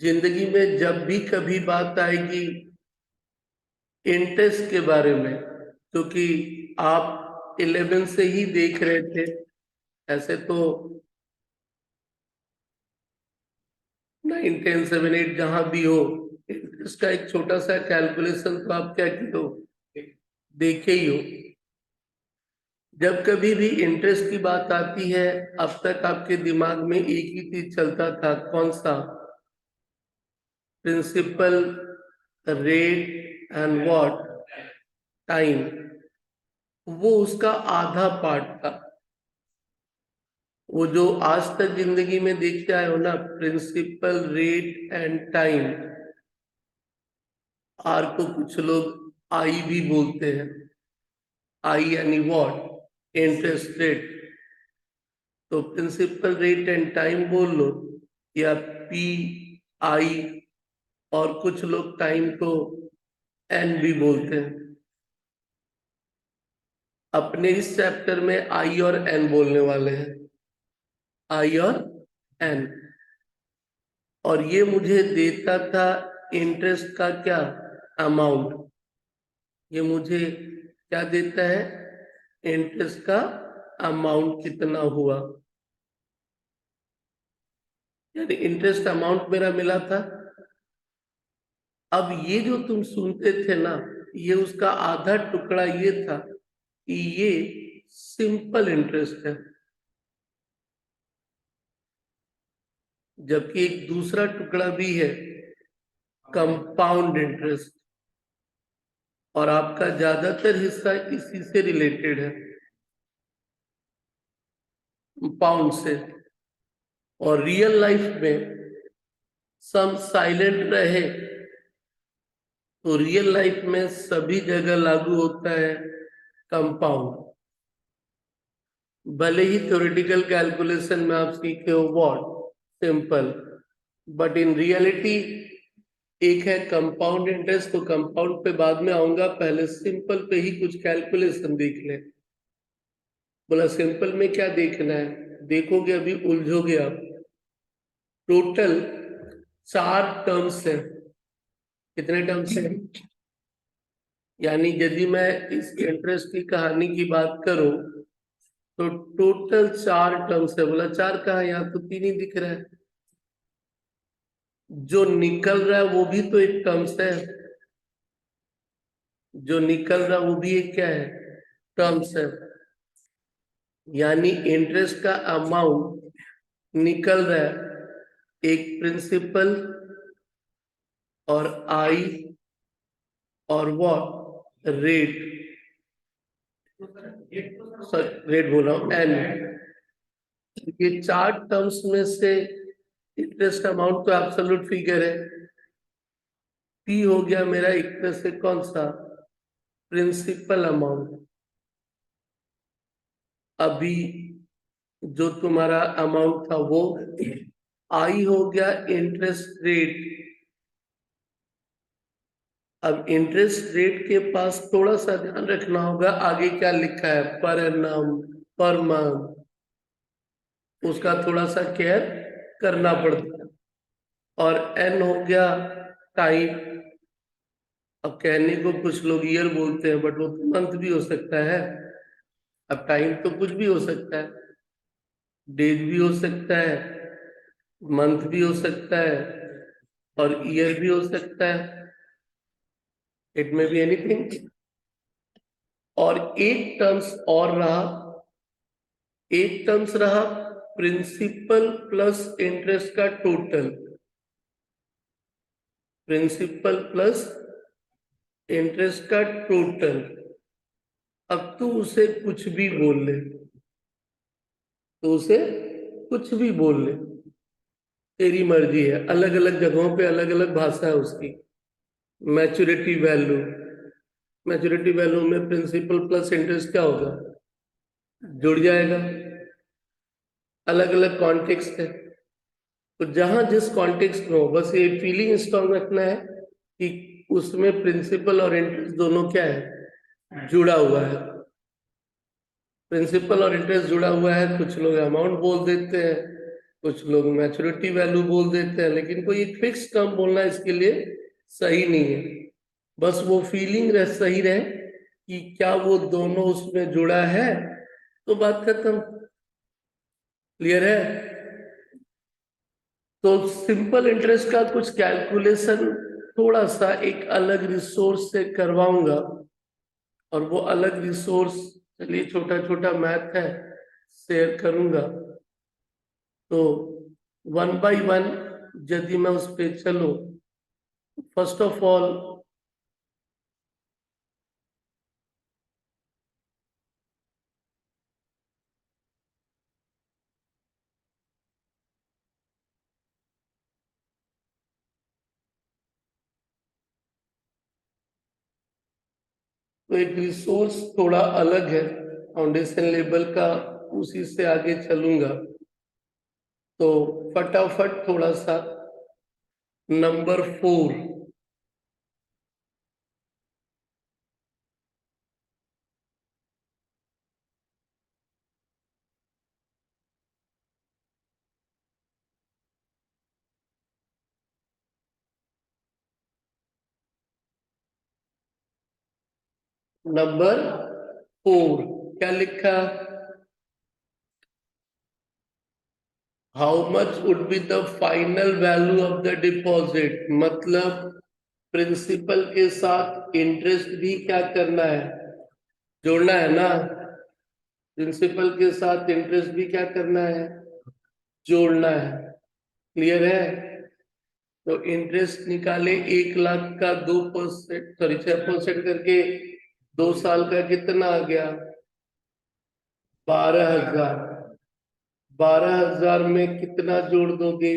जिंदगी में जब भी कभी बात आएगी इंटरेस्ट के बारे में, क्योंकि आप 11 से ही देख रहे थे, ऐसे तो 9, 10, 7, 8 जहां भी हो, इंटरेस्ट का एक छोटा सा कैलकुलेशन तो आप क्या किया देखे ही हो। जब कभी भी इंटरेस्ट की बात आती है, अब तक आपके दिमाग में एक ही चीज चलता था, कौन सा? Principal rate and what time. वो उसका आधा पार्ट था। वो जो आज तक जिंदगी में देखते आए हो ना, principal rate and time, R को कुछ लोग आई भी बोलते हैं। आई यानी व्हाट? Interest rate. तो प्रिंसिपल रेट एंड टाइम बोल लो, या पी आई, और कुछ लोग टाइम को एन भी बोलते हैं। अपने इस चैप्टर में आई और एन बोलने वाले हैं, आई और एन। और ये मुझे देता था इंटरेस्ट का क्या? अमाउंट। ये मुझे क्या देता है? इंटरेस्ट का अमाउंट कितना हुआ, यानी इंटरेस्ट अमाउंट मेरा मिला था। अब ये जो तुम सुनते थे ना, ये उसका आधा टुकड़ा ये था कि ये सिंपल इंटरेस्ट है, जबकि एक दूसरा टुकड़ा भी है, कंपाउंड इंटरेस्ट। और आपका ज्यादातर हिस्सा इसी से रिलेटेड है, पाउंड से। और रियल लाइफ में सम साइलेंट रहे तो रियल लाइफ में सभी जगह लागू होता है कंपाउंड। भले ही थ्योरेटिकल कैलकुलेशन में आप सीखे हो what? Simple, but in reality एक है कंपाउंड इंटरेस्ट। तो कंपाउंड पे बाद में आऊंगा, पहले सिंपल पे ही कुछ कैलकुलेशन देख ले। बोला सिंपल में क्या देखना है? देखोगे अभी उलझोगे आप। टोटल 4 टर्म्स है। कितने टर्म्स है? यानी यदि मैं इस इंटरेस्ट की कहानी की बात करूं तो टोटल 4 टर्म्स है। बोला 4 कहाँ? यहाँ तो 3 ही दिख रहा है। जो निकल रहा है वो भी तो एक टर्म्स है। जो निकल रहा है वो भी एक क्या है? टर्म्स है। यानी इंटरेस्ट का अमाउंट निकल रहा है, एक प्रिंसिपल और आई और व्हाट? रेट। रेट बोल रहा हूं, एन। ये 4 टर्म्स में से इंटरेस्ट अमाउंट तो एब्सोल्यूट फिगर है। पी हो गया मेरा एक तरह से कौन सा? Principal amount. अभी जो तुम्हारा अमाउंट था वो आई हो गया इंटरेस्ट रेट। अब इंटरेस्ट रेट के पास थोड़ा सा ध्यान रखना होगा, आगे क्या लिखा है? Per annum, per month. उसका थोड़ा सा केयर करना पड़ता है। और एन हो गया टाइम। अब कहने को कुछ लोग ईयर बोलते हैं, बट वो तो मंथ भी हो सकता है। अब टाइम तो कुछ भी हो सकता है, डेज भी हो सकता है, मंथ भी हो सकता है, और ईयर भी हो सकता है। It may be anything. और एक टर्म्स और रहा, एक टर्म्स रहा प्रिंसिपल प्लस इंटरेस्ट का टोटल। प्रिंसिपल प्लस इंटरेस्ट का टोटल। अब तू उसे कुछ भी बोल ले, तो उसे कुछ भी बोल ले, तेरी मर्जी है। अलग अलग जगहों पे अलग अलग भाषा है उसकी। मैच्योरिटी वैल्यू, मैच्योरिटी वैल्यू में प्रिंसिपल प्लस इंटरेस्ट क्या होगा? जुड़ जाएगा। अलग अलग कॉन्टेक्स्ट है, तो जहां जिस कॉन्टेक्स्ट में हो, बस ये फीलिंग स्ट्रॉन्ग रखना है कि उसमें प्रिंसिपल और इंटरेस्ट दोनों क्या है? जुड़ा हुआ है। प्रिंसिपल और इंटरेस्ट जुड़ा हुआ है, कुछ लोग अमाउंट बोल देते हैं, कुछ लोग मैच्योरिटी वैल्यू बोल देते हैं, लेकिन कोई एक फिक्स टर्म बोलना इसके लिए सही नहीं है। बस वो फीलिंग सही रहे कि क्या वो दोनों उसमें जुड़ा है, तो बात खत्म। क्लियर है? तो सिंपल इंटरेस्ट का कुछ कैलकुलेशन थोड़ा सा एक अलग रिसोर्स से करवाऊंगा, और वो अलग रिसोर्स, चलिए छोटा छोटा मैथ है, शेयर करूंगा। तो 1 by 1 यदि मैं उस पे चलूं, फर्स्ट ऑफ ऑल तो एक रिसोर्स थोड़ा अलग है, फाउंडेशन लेवल का, उसी से आगे चलूंगा। तो फटाफट थोड़ा सा नंबर 4, नंबर 4 क्या लिखा? How much would be the final value of the deposit, मतलब प्रिंसिपल के साथ इंटरेस्ट भी क्या करना है, जोड़ना है ना। प्रिंसिपल के साथ इंटरेस्ट भी क्या करना है, जोड़ना है। क्लियर है? तो इंटरेस्ट निकाले 1 लाख का 2%, सॉरी 6% करके, 2 साल का कितना आ गया? 12,000। 12,000 में कितना जोड़ दोगे?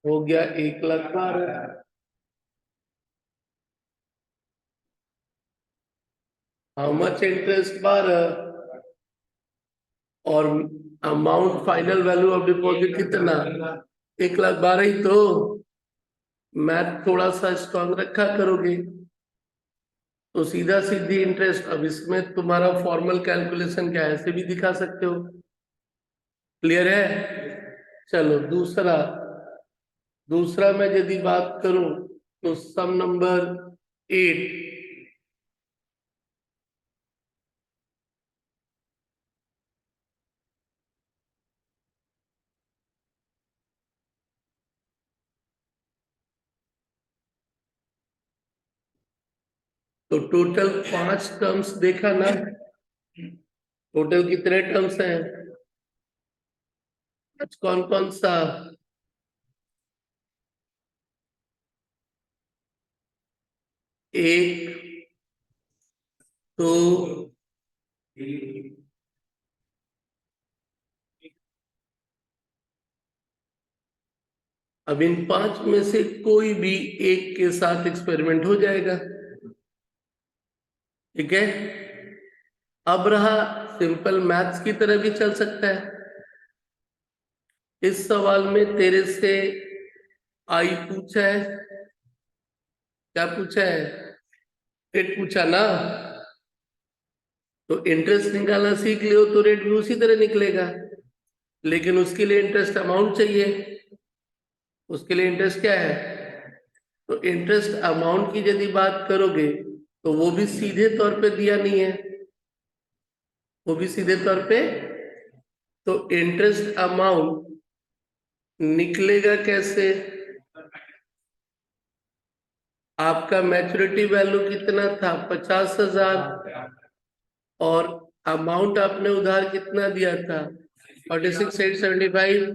हो गया 1,12,000। How much interest? 12। और amount final value of deposit कितना? 1,12,000 ही तो। मैथ थोड़ा सा स्ट्रॉन्ग रखा करोगे तो सीधा सीधी इंटरेस्ट। अब इसमें तुम्हारा फॉर्मल कैलकुलेशन क्या है, ऐसे भी दिखा सकते हो। क्लियर है? चलो दूसरा, दूसरा मैं यदि बात करूं तो सम नंबर 8। तो टोटल 5 टर्म्स देखा ना, टोटल कितने टर्म्स हैं? आज कौन कौन सा? एक, दो, अब इन 5 में से कोई भी एक के साथ एक्सपेरिमेंट हो जाएगा। ठीक है? अब रहा, सिंपल मैथ्स की तरह भी चल सकता है। इस सवाल में तेरे से आई पूछा है, क्या पूछा है? रेट पूछा ना। तो इंटरेस्ट निकालना सीख लियो तो रेट भी उसी तरह निकलेगा, लेकिन उसके लिए इंटरेस्ट अमाउंट चाहिए। उसके लिए इंटरेस्ट क्या है? तो इंटरेस्ट अमाउंट की यदि बात करोगे तो वो भी सीधे तौर पे दिया नहीं है, वो भी सीधे तौर पे। तो इंटरेस्ट अमाउंट निकलेगा कैसे? आपका मैच्योरिटी वैल्यू कितना था? 50,000। और अमाउंट आपने उधार कितना दिया था? 46,875।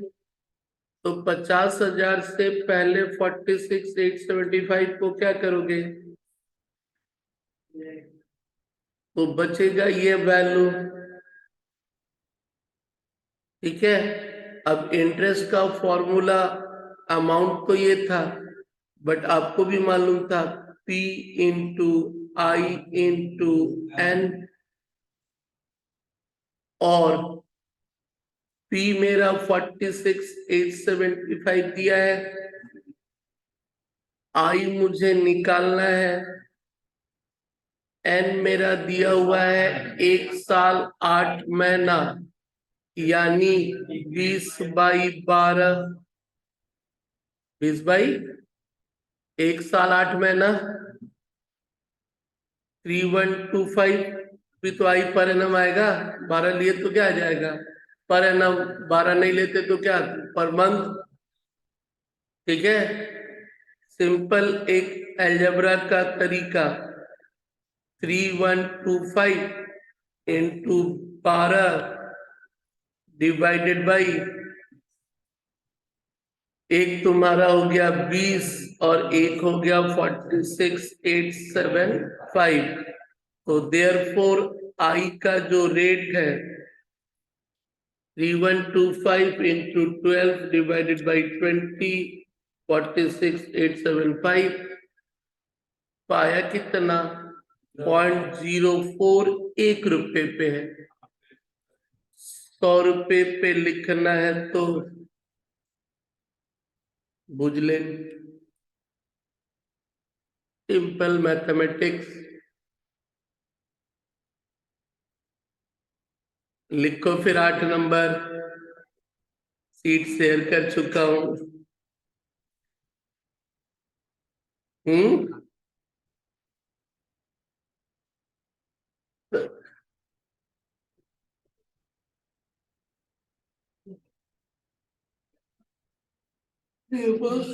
तो 50,000 से पहले 46,875 को क्या करोगे? तो बचेगा ये वैल्यू। ठीक है? अब इंटरेस्ट का फॉर्मूला, अमाउंट तो ये था, बट आपको भी मालूम था P इंटू आई इंटू एन। और P मेरा 46,875 दिया है, आई मुझे निकालना है, एन मेरा दिया हुआ है 1 साल 8 महीना। यानी 20/12, 20 बाई 1 साल 8 महीना, 3125 भी तो आई पर एनम आएगा। 12 लिए तो क्या आ जाएगा पर एनम, 12 नहीं लेते तो क्या पर मंथ। ठीक है, सिंपल एक अलजेब्रा का तरीका, 3125 इंटू 12 डिवाइडेड बाई, एक तुम्हारा हो गया 20 और एक हो गया 46,875। तो देयर फोर आई का जो रेट है 3125 इंटू 12 डिवाइडेड बाई 20, 46,875, पाया कितना 0.04 1 रुपए पे है। 100 रुपए पे लिखना है तो बुझ ले, सिंपल मैथमेटिक्स। लिखो फिर 8 नंबर, सीट शेयर कर चुका हूं। हम्म, ये बस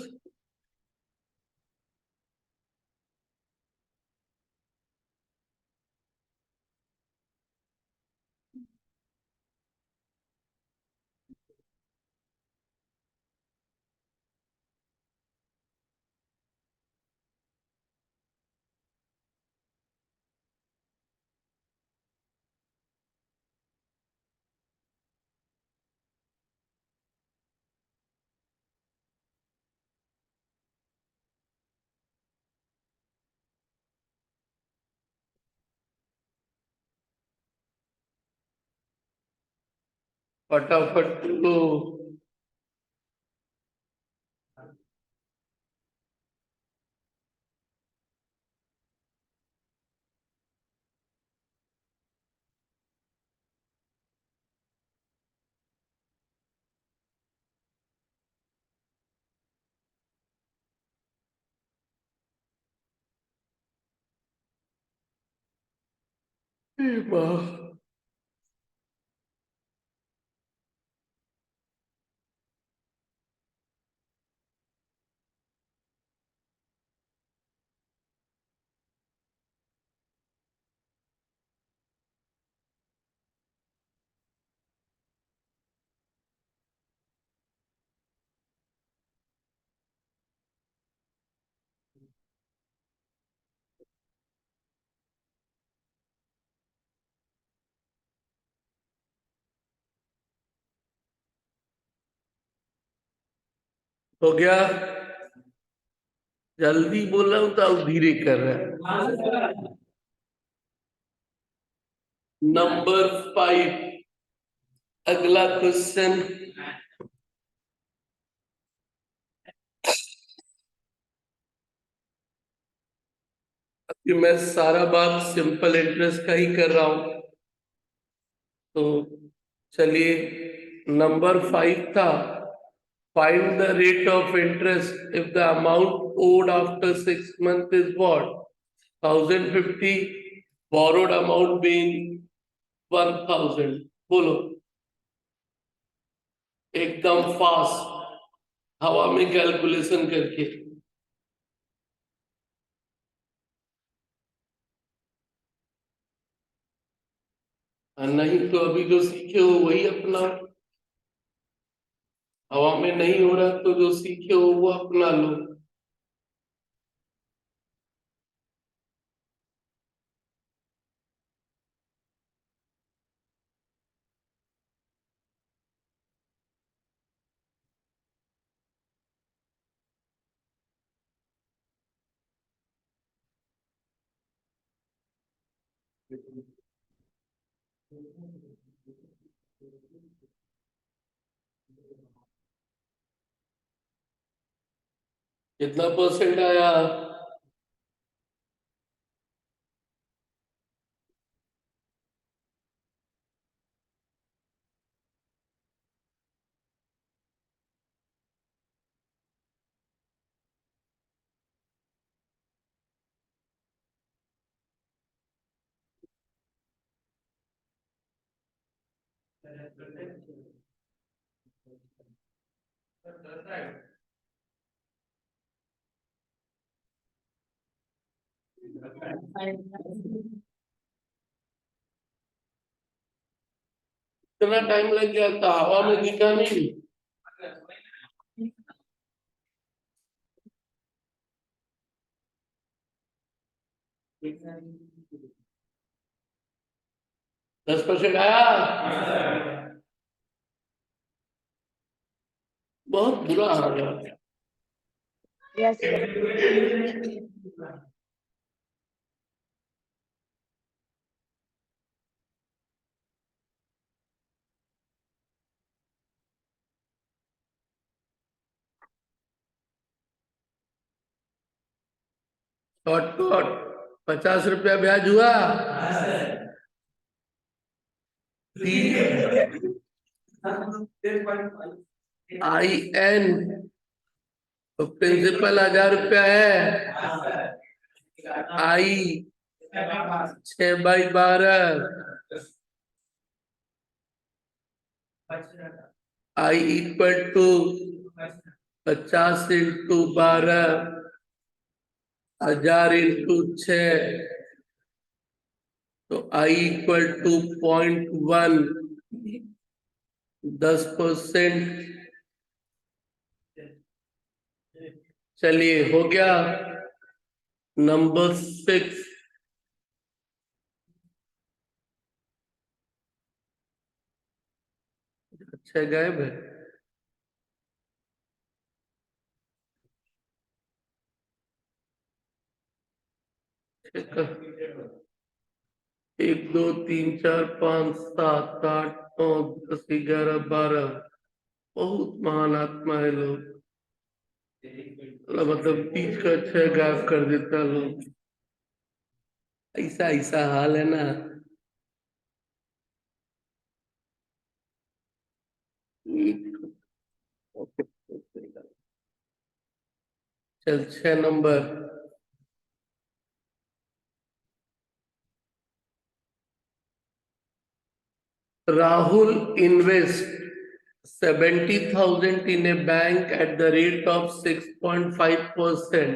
फटाफट तो ये बस हो गया। जल्दी बोल रहा हूं तो अब धीरे कर रहा है। नंबर 5, अगला क्वेश्चन। अभी मैं सारा बात सिंपल इंटरेस्ट का ही कर रहा हूं। तो चलिए, नंबर 5 था, find the rate of interest if the amount owed after 6 months is what? 1050, borrowed amount being 1000। बोलो एकदम फास्ट, हवा में कैलकुलेशन करके। नहीं तो अभी जो सीखे हो वही अपना, हवा में नहीं हो रहा तो जो सीखे हो वो अपना लो। कितना परसेंट आया? इतना टाइम लग गया था, हवा में दिखा नहीं। 10% आया। बहुत बुरा हाल है। Yes, sir. शॉर्टकट 50 रुपया ब्याज हुआ। IN तो प्रिंसिपल 1000 रुपया है। I 6/12 I equal to 50 into 12 1000 into 6 तो I इक्वल टू 0.1 10%। चलिए हो गया। नंबर 6 अच्छा गायब है। एक 2 3 4 5 7 8 9 10 11 12 बहुत महान आत्मा है लोग। मतलब 30 का 6 गायब कर देता लोग। ऐसा ऐसा हाल है ना। चल 6 number. Rahul invest 70,000 in a bank at the rate of 6.5%.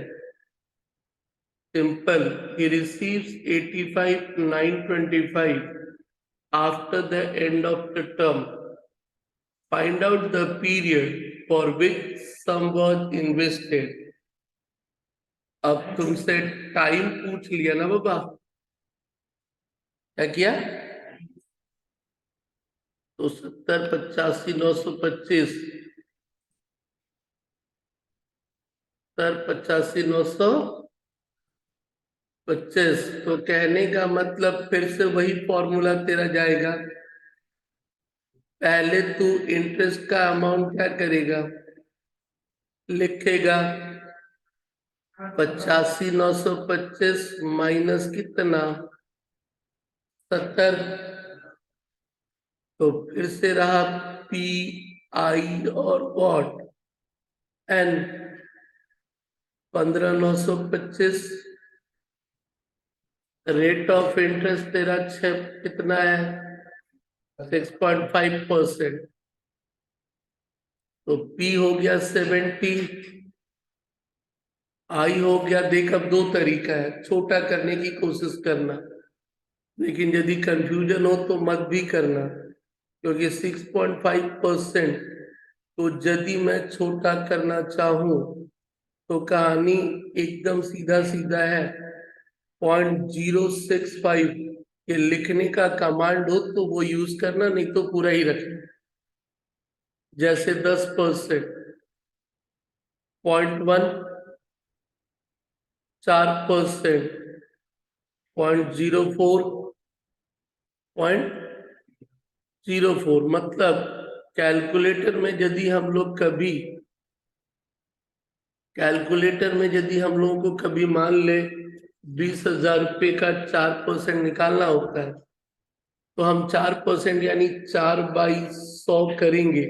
Simple. He receives 85,925 after the end of the term. Find out the period for which sum was invested. अब तुमसे टाइम पूछ लिया ना बाबा, क्या किया? तो 70 85 925 70 85 925। तो कहने का मतलब फिर से वही फॉर्मूला तेरा जाएगा। पहले तू इंटरेस्ट का अमाउंट क्या करेगा, लिखेगा 85,925 माइनस कितना 70। तो फिर से रहा PI और what N 15,925। Rate of interest तेरा कितना है 6.5%। तो P हो गया 70, I हो गया। देख अब दो तरीका है, छोटा करने की कोशिश करना, लेकिन यदि कंफ्यूजन हो तो मत भी करना, क्योंकि 6.5% तो यदि मैं छोटा करना चाहूं तो कहानी एकदम सीधा सीधा है। 0.065 ये लिखने का कमांड हो तो वो यूज करना, नहीं तो पूरा ही रखना। जैसे 10%, 0.1, 4%, 0.04, 0.04। मतलब कैलकुलेटर में यदि हम लोग कभी लोगों को कभी मान ले 20,000 रुपये का 4% निकालना होता है, तो हम 4% यानी 4/100 करेंगे।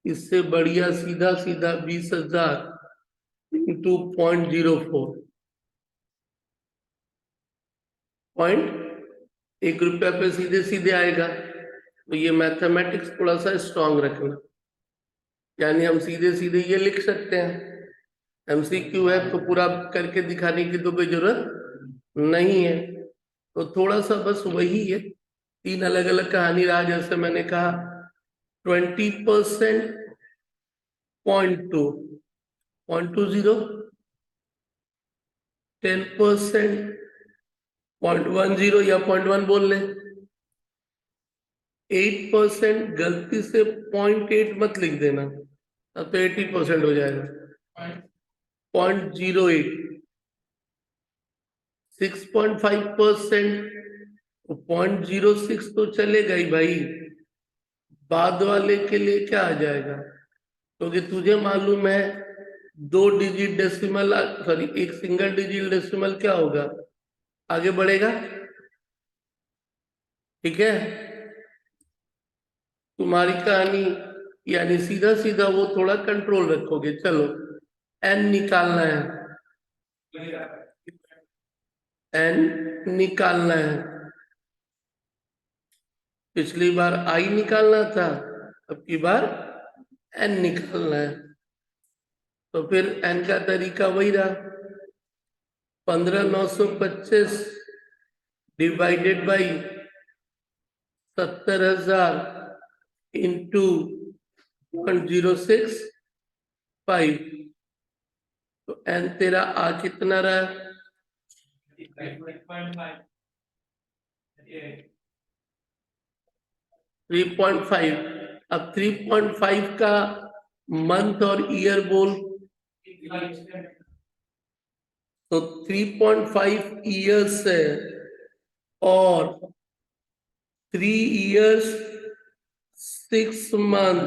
इससे बढ़िया सीधा सीधा 20,000 इंटू 0.04 1 रुपया पे सीधे सीधे आएगा। तो ये मैथमेटिक्स थोड़ा सा स्ट्रांग रखना, यानी हम सीधे सीधे ये लिख सकते हैं, एमसीक्यू है तो पूरा करके दिखाने की तो कोई जरूरत नहीं है। तो थोड़ा सा बस वही है, तीन अलग अलग कहानी रहा, जैसे मैंने कहा 20%, 0.20, 10%, 0.10 या 0.1 बोल ले, 8% गलती से 0.8 मत लिख देना, अब तो 80% हो जाएगा। 0.08, 6.5%, 0.06 तो चलेगा ही भाई, बाद वाले के लिए क्या आ जाएगा, क्योंकि तुझे मालूम है 2 डिजिट डेसिमल, सॉरी एक सिंगल डिजिट डेसिमल क्या होगा, आगे बढ़ेगा। ठीक है, तुम्हारी कहानी यानी सीधा सीधा वो थोड़ा कंट्रोल रखोगे। चलो एन निकालना है, एन निकालना है। पिछली बार आई निकालना था, अब की बार एन निकालना है। तो फिर एन का तरीका वही रहा, 15,925 डिवाइडेड बाई 70,000 इंटू 0.065, तो एन तेरा आ कितना रहा, 3.5। अब 3.5 का मंथ और ईयर बोल, तो 3.5 ईयर्स है और 3 years 6 month,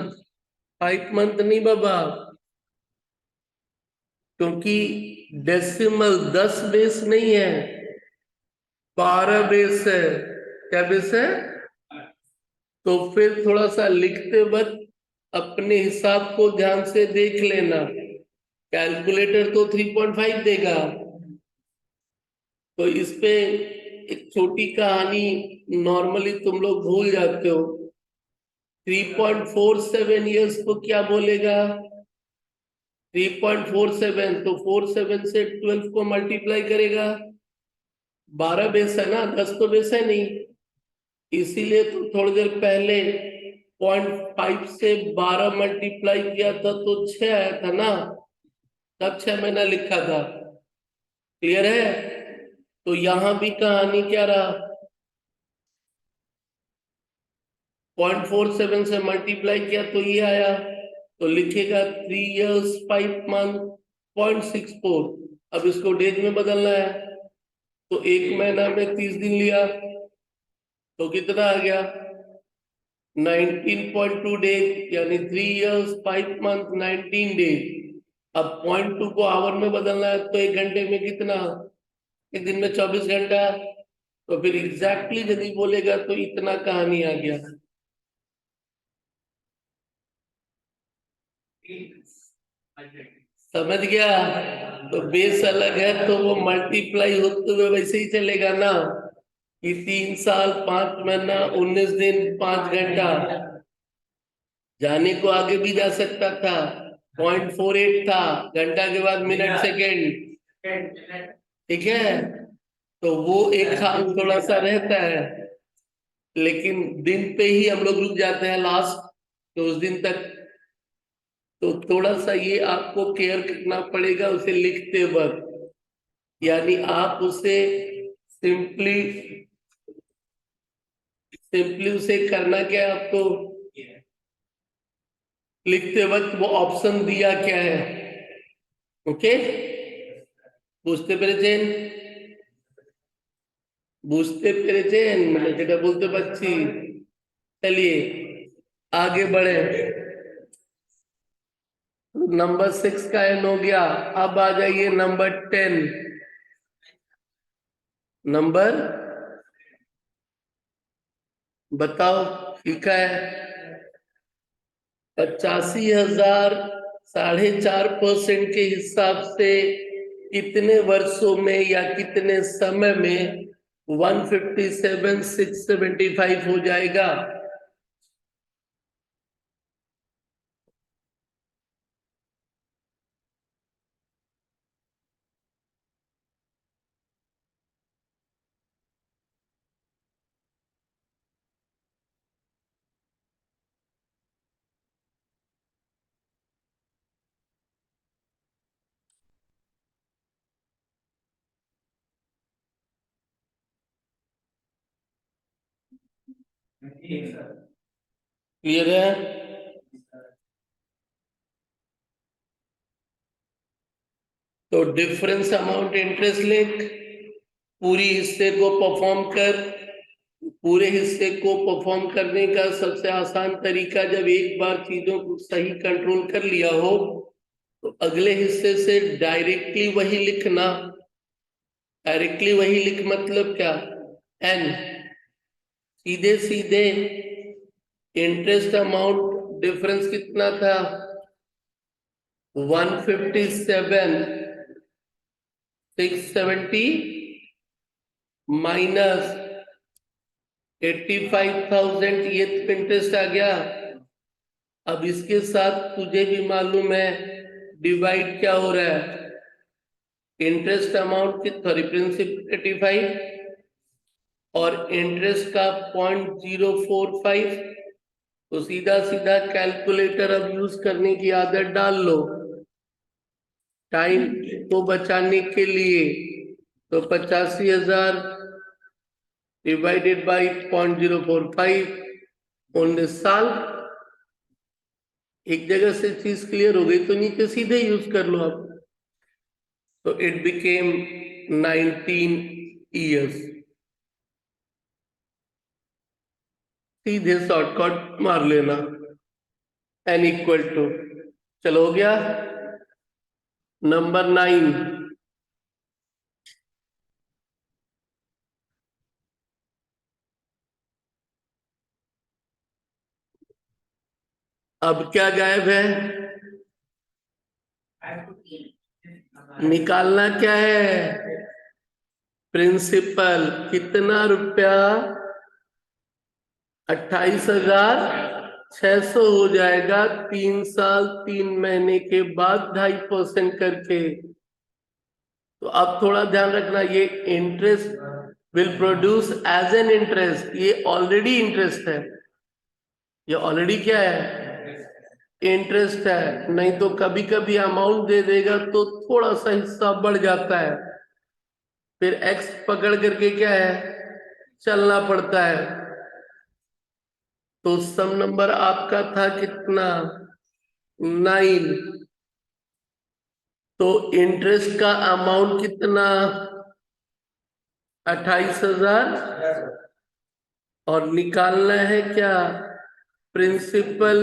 5 month नहीं बाबा, क्योंकि डेसिमल 10 बेस नहीं है, 12 बेस है। क्या बेस है? तो फिर थोड़ा सा लिखते वक्त अपने हिसाब को ध्यान से देख लेना, कैलकुलेटर तो 3.5 देगा। तो इस पे एक छोटी कहानी नॉर्मली तुम लोग भूल जाते हो, 3.47 ईयर्स को क्या बोलेगा, 3.47, तो 47 से 12 को मल्टीप्लाई करेगा, 12 बेस है ना, 10 तो बेस है नहीं, इसीलिए तो थोड़ी देर पहले 0.5 से 12 मल्टीप्लाई किया था तो 6 आया था ना, तब 6 महीना लिखा था। क्लियर है? तो यहां भी कहानी क्या रहा, 0.47 से मल्टीप्लाई किया तो ये आया, तो लिखेगा 3 years 5 month 0.64। अब इसको डेज में बदलना है, तो एक महीना में 30 दिन लिया तो कितना आ गया, 19.2 डेज, यानी 3 years 5 month 19 डेज। अब 0.2 को आवर में बदलना है, तो एक घंटे में कितना, एक दिन में 24 घंटा, तो फिर एग्जैक्टली यदि बोलेगा तो इतना कहानी आ गया। समझ गया? तो बेस अलग है तो वो मल्टीप्लाई होते हुए वैसे ही चलेगा ना, कि 3 साल 5 महीना 19 दिन 5 घंटा, जाने को आगे भी जा सकता था, 0.48 था, घंटा के बाद मिनट सेकेंड। ठीक है, तो वो एक काम थोड़ा सा रहता है, लेकिन दिन पे ही हम लोग रुक जाते हैं लास्ट, तो उस दिन तक तो थोड़ा सा ये आपको केयर करना पड़ेगा उसे लिखते वक्त, यानी आप उसे सिंपली सिंपली उसे करना क्या है आपको, लिखते वक्त वो ऑप्शन दिया क्या है। ओके, বুঝতে পেরেছেন? বুঝতে পেরেছেন মানে যেটা বলতে পারছি। चलिए आगे बढ़े, नंबर 6 का एन हो गया, अब आ जाइए नंबर 10। नंबर बताओ, ठीक है, 85,000 4.5% के हिसाब से कितने वर्षों में या कितने समय में 157,675 हो जाएगा। क्लियर है? तो डिफरेंस अमाउंट इंटरेस्ट लिख, पूरी हिस्से को परफॉर्म कर। पूरे हिस्से को परफॉर्म करने का सबसे आसान तरीका, जब एक बार चीजों को सही कंट्रोल कर लिया हो तो अगले हिस्से से डायरेक्टली वही लिखना। डायरेक्टली वही लिख मतलब क्या? एन, सीधे सीधे इंटरेस्ट अमाउंट डिफरेंस कितना था? 157,670 माइनस 85,000, ये तो इंटरेस्ट आ गया। अब इसके साथ तुझे भी मालूम है डिवाइड क्या हो रहा है? इंटरेस्ट अमाउंट की, सॉरी, प्रिंसिपल 85 और इंटरेस्ट का 0.045। तो सीधा सीधा कैलकुलेटर अब यूज करने की आदत डाल लो टाइम को बचाने के लिए। तो 85,000 डिवाइडेड बाई 0.045, 19 साल। एक जगह से चीज क्लियर हो गई तो नीचे सीधे यूज कर लो अब। तो इट बिकेम 19 years। सीधे शॉर्टकट मार लेना, n इक्वल टू, चलो हो गया। नंबर 9, अब क्या गायब है? निकालना क्या है? प्रिंसिपल कितना रुपया? 28,600 हो जाएगा 3 साल 3 महीने के बाद 2.5% करके। तो अब थोड़ा ध्यान रखना, ये interest will produce as an interest, ये ऑलरेडी इंटरेस्ट है। ये ऑलरेडी क्या है? इंटरेस्ट है। नहीं तो कभी कभी अमाउंट दे देगा तो थोड़ा सा हिस्सा बढ़ जाता है, फिर एक्स पकड़ करके क्या है, चलना पड़ता है। तो सम नंबर आपका था कितना? 9। तो इंटरेस्ट का अमाउंट कितना? 28,000। और निकालना है क्या? प्रिंसिपल।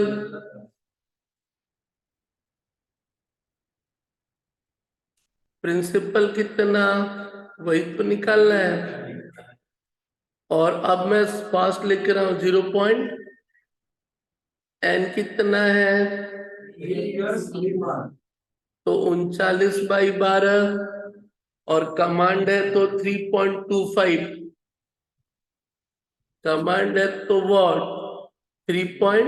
प्रिंसिपल कितना, वही तो निकालना है। और अब मैं फास्ट लिख रहा हूं 0. n कितना है? तो 39/12। और कमांड है तो 3.25। कमांड है तो व्हाट? 3.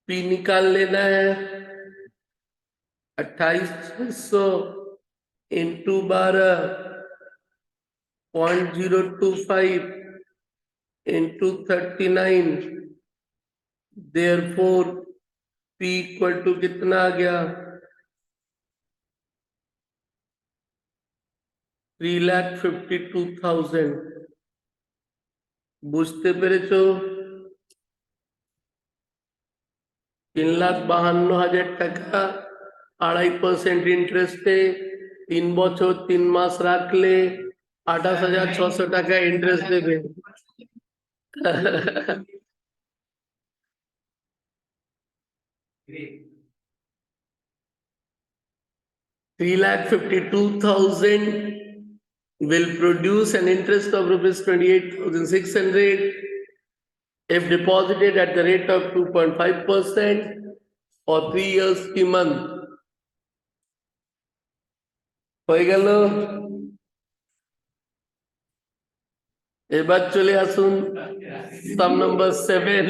p निकाल लेना है। 28,600 into 12.025 into 39। Therefore p equal to कितना आ गया? 3,52,000। বুঝতে পেরেছো? 3,52,000 টাকা 2.5% ইন্টারেস্টে 3 বছর 3 মাস রাখলে 28,600 টাকা ইন্টারেস্ট দেবে। 3,52,000 will produce an interest of rupees 28,600 if deposited at the rate of 2.5% for 3 years की month। হয়ে গেল। এবার চলে আসুন সাম নাম্বার 7।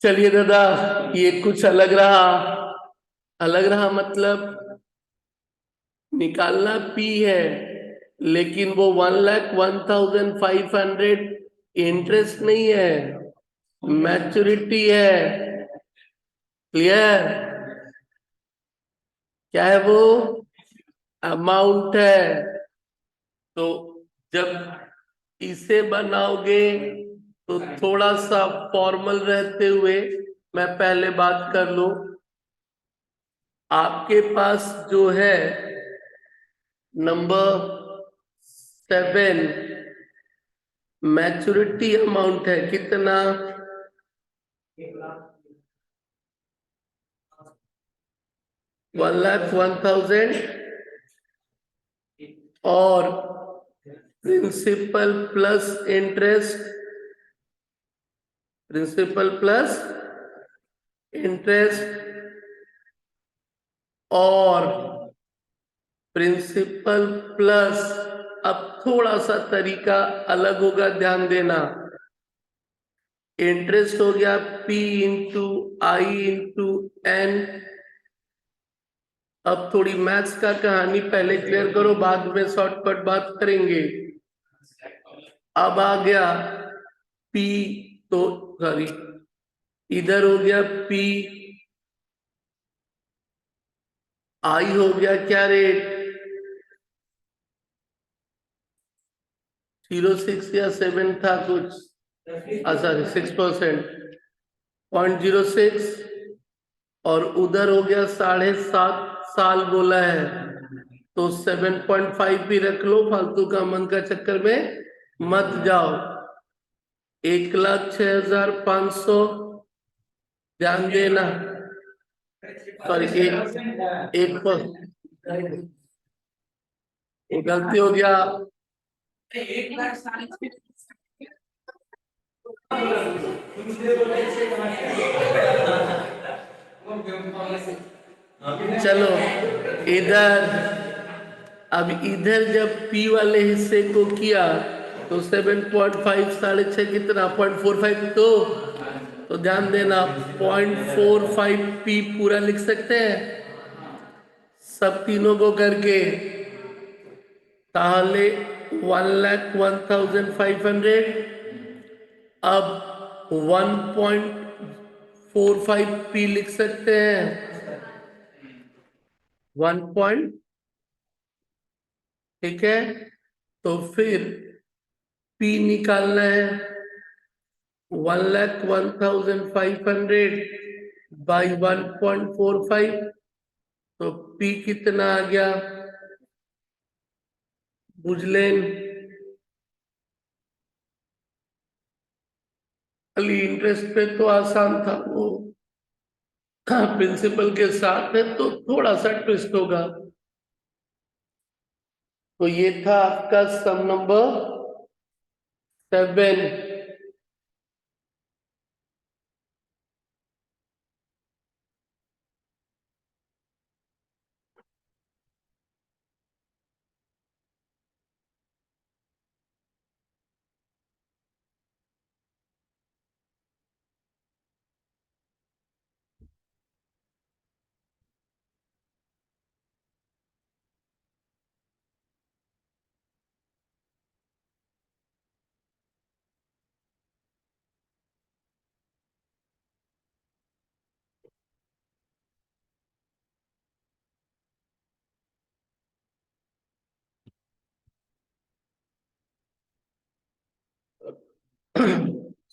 चलिए दादा, ये कुछ अलग रहा। अलग रहा मतलब निकालना P है, लेकिन वो 1,01,500 इंटरेस्ट नहीं है, मैच्योरिटी है। क्लियर? क्या है वो? अमाउंट है। तो जब इसे बनाओगे तो थोड़ा सा फॉर्मल रहते हुए मैं पहले बात कर लूं। आपके पास जो है नंबर 7 मैच्योरिटी अमाउंट है कितना? 1,01,000 और principal plus interest, principal plus interest और प्रिंसिपल प्लस, अब थोड़ा सा तरीका अलग होगा, ध्यान देना। इंटरेस्ट हो गया P इंटू आई इंटू एन। अब थोड़ी मैथ्स का कहानी पहले क्लियर करो, बाद में शॉर्टकट बात करेंगे। अब आ गया P, तो सॉरी इधर हो गया P, आई हो गया क्या रेट? 06 या 7 था कुछ, सॉरी 6%, 0.06 और उधर हो गया 7.5 साल बोला है, तो 7.5 भी रख लो, फालतू का मन का चक्कर में मत जाओ। 1,06,500, ध्यान देना। सॉरी एक गलती हो गया। चलो इधर, अब इधर जब P वाले हिस्से को किया तो 7.5 6.5 कितना 0.45, तो ध्यान देना 0.45 P पूरा लिख सकते हैं सब तीनों को करके, ताहले 1,01,500। अब 1.45 P लिख सकते हैं, 1 ठीक है। तो फिर P निकालना है, 1,01,500 बाई 1.45, तो P कितना आ गया बुझलेन? खाली इंटरेस्ट पे तो आसान था, वो प्रिंसिपल के साथ है तो थोड़ा सा ट्विस्ट होगा। तो ये था आपका सम नंबर 7।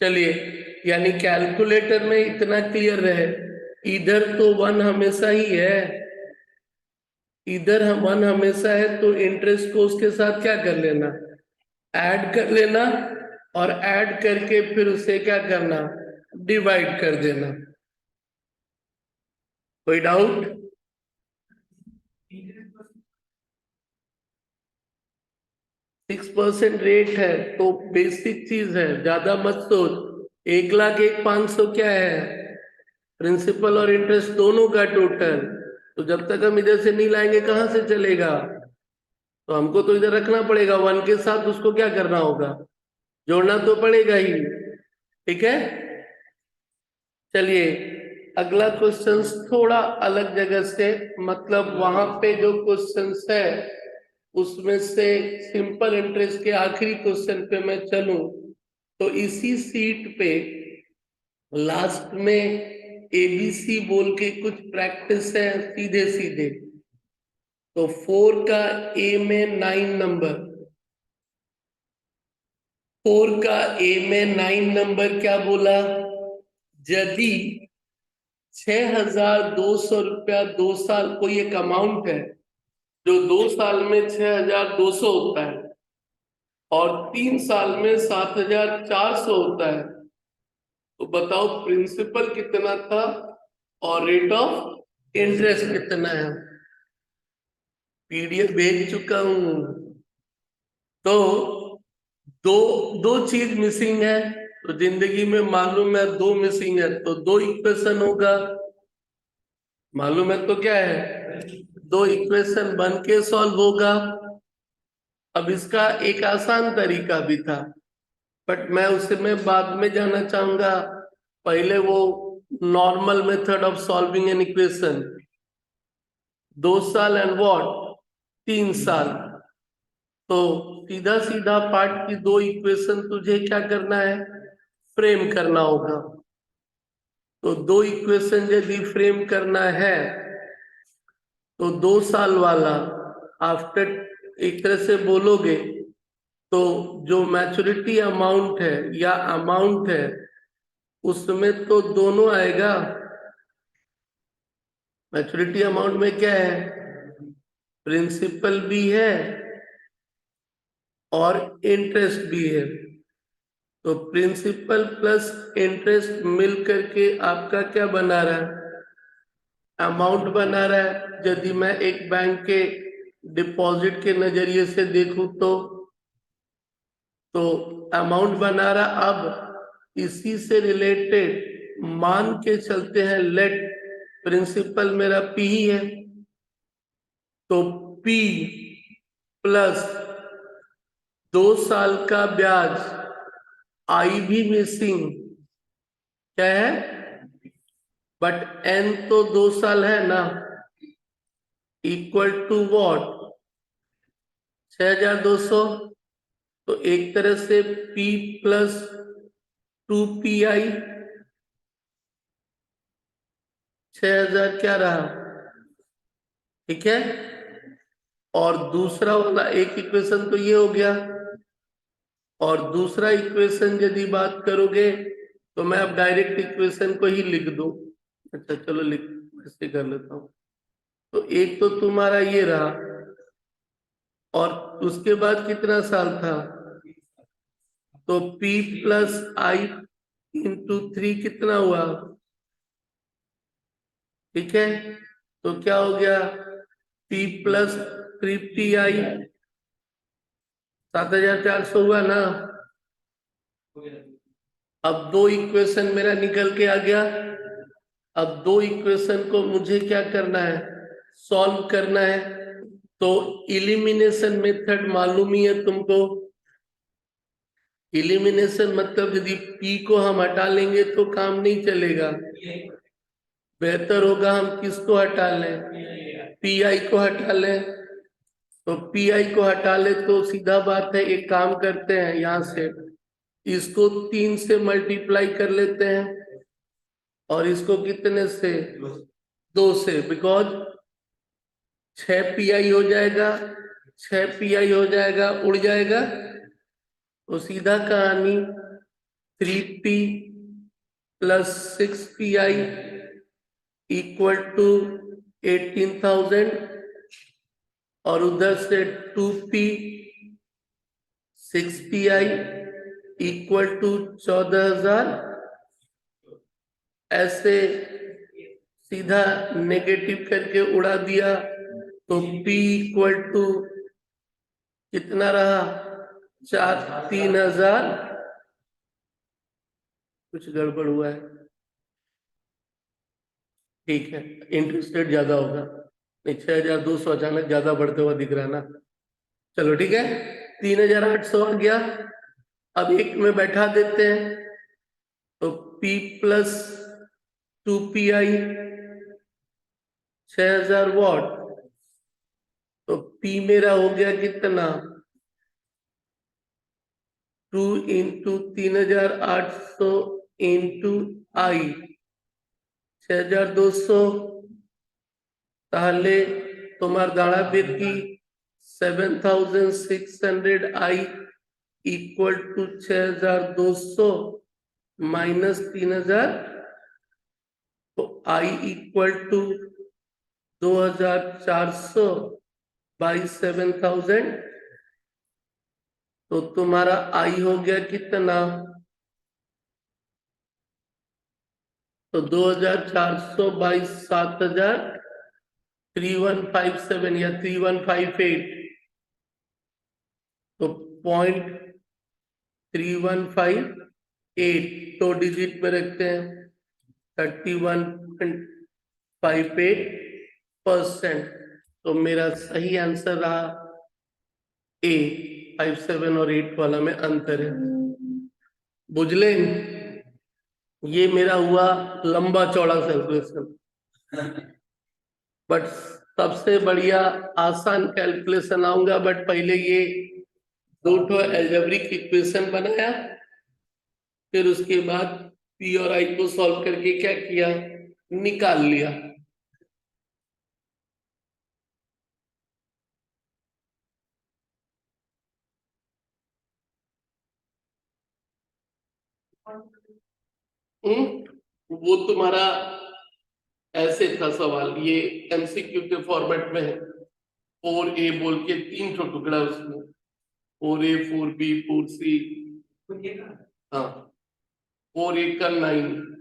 चलिए, यानी कैलकुलेटर में इतना क्लियर रहे, इधर तो 1 हमेशा ही है, इधर हम 1 हमेशा है, तो इंटरेस्ट को उसके साथ क्या कर लेना, ऐड कर लेना, और ऐड करके फिर उसे क्या करना, डिवाइड कर देना। कोई डाउट? 6% रेट है तो बेसिक चीज है, ज्यादा मत सोच। 1,01,500 क्या है, प्रिंसिपल और इंटरेस्ट दोनों का टोटल, तो जब तक हम इधर से नहीं लाएंगे कहां से चलेगा, तो हमको तो इधर रखना पड़ेगा, 1 के साथ उसको क्या करना होगा, जोड़ना तो पड़ेगा ही, ठीक है। चलिए अगला क्वेश्चन थोड़ा अलग जगह से, मतलब वहां पे जो क्वेश्चंस है उसमें से सिंपल इंटरेस्ट के आखिरी क्वेश्चन पे मैं चलूं, तो इसी सीट पे लास्ट में एबीसी बोल के कुछ प्रैक्टिस है सीधे सीधे। तो 4 का ए में 9 नंबर, 4 का ए में 9 नंबर क्या बोला? यदि 6,200 रुपया 2 साल, कोई एक अमाउंट है जो 2 साल में 6,200 होता है और 3 साल में 7,400 होता है, तो बताओ प्रिंसिपल कितना था और रेट ऑफ इंटरेस्ट कितना है? पीडीएफ भेज चुका हूं। तो दो दो चीज मिसिंग है, तो जिंदगी में मालूम है दो मिसिंग है, तो दो इक्वेशन होगा। मालूम है तो क्या है, दो इक्वेशन बन के सॉल्व होगा। अब इसका एक आसान तरीका भी था, बट मैं उसमें बाद में जाना चाहूंगा। पहले वो normal method of solving an equation, 2 साल एंड व्हाट 3 साल। तो सीधा सीधा पार्ट की दो इक्वेशन तुझे क्या करना है, फ्रेम करना होगा। तो दो इक्वेशन यदि फ्रेम करना है तो 2 साल वाला आफ्टर, एक तरह से बोलोगे तो जो मैच्योरिटी अमाउंट है या अमाउंट है उसमें तो दोनों आएगा। मैच्योरिटी अमाउंट में क्या है, प्रिंसिपल भी है और इंटरेस्ट भी है। तो प्रिंसिपल प्लस इंटरेस्ट मिल करके आपका क्या बना रहा है, अमाउंट बना रहा है। यदि मैं एक बैंक के डिपॉजिट के नजरिए से देखूं तो अमाउंट बना रहा। अब इसी से रिलेटेड मान के चलते हैं, लेट प्रिंसिपल मेरा पी ही है, तो पी प्लस 2 साल का ब्याज, आई भी मिसिंग क्या है, बट एन तो 2 साल है ना, इक्वल टू वॉट 6,200। तो एक तरह से P प्लस 2PI 6,000 क्या रहा, ठीक है। और दूसरा वाला एक इक्वेशन तो ये हो गया, और दूसरा इक्वेशन यदि बात करोगे तो मैं अब डायरेक्ट इक्वेशन को ही लिख दूं। अच्छा चलो लिख ऐसे कर लेता हूं। तो एक तो तुम्हारा ये रहा, और उसके बाद कितना साल था, तो P प्लस आई इंटू 3 कितना हुआ, ठीक है। तो क्या हो गया, P प्लस 3PI 7,400 हुआ ना। अब दो इक्वेशन मेरा निकल के आ गया। अब दो इक्वेशन को मुझे क्या करना है, सॉल्व करना है। तो इलिमिनेशन मेथड मालूम ही है तुमको। इलिमिनेशन मतलब यदि P को हम हटा लेंगे तो काम नहीं चलेगा, बेहतर होगा हम किसको हटा लें, PI को हटा लें। तो PI को हटा ले तो सीधा बात है, एक काम करते हैं, यहां से इसको 3 से मल्टीप्लाई कर लेते हैं और इसको कितने से, 2 से, बिकॉज 6PI हो जाएगा, 6PI हो जाएगा, उड़ जाएगा। तो सीधा कहानी 3P plus 6PI equal to 18,000, और उधर से 2P 6PI इक्वल टू 14,000। ऐसे सीधा नेगेटिव करके उड़ा दिया, तो P इक्वल टू कितना रहा, 3,000। कुछ गड़बड़ हुआ है, ठीक है, इंटरेस्ट रेट ज्यादा होगा, नहीं 6,200 अचानक ज्यादा बढ़ते हुआ दिख रहा है ना। चलो ठीक है, 3,800 आ गया। अब एक में बैठा देते हैं, तो P प्लस 2PI 6,000 वॉट, तो P मेरा हो गया कितना, 2 इंटू 3,800 इंटू आई 6200 তাহলে তোমার দাঁড়াবে কি 7600 I इक्वल टू 6200 माइनस 3000 तो I इक्वल टू 2400 बाई 7000 तो तुम्हारा I हो गया कितना? तो 2400 बाई 7000 3157 या 3158 तो 0.3158 तो डिजिट में रखते हैं 31.58%। तो मेरा सही आंसर रहा ए। 57 और 8 वाला में अंतर है। बुझले? ये मेरा हुआ लंबा चौड़ा कैलकुलेशन, बट सबसे बढ़िया आसान कैलकुलेशन आऊंगा। बट पहले ये दो ठो अलजेब्रिक इक्वेशन बनाया, फिर उसके बाद पी और आई को सॉल्व करके क्या किया, निकाल लिया। वो तुम्हारा ऐसे था सवाल, ये एमसीक्यू के फॉर्मेट में है। 4A बोल के 3 ठो टुकड़ा उसमें, 4A 4B 4C। हाँ, 4A का 9।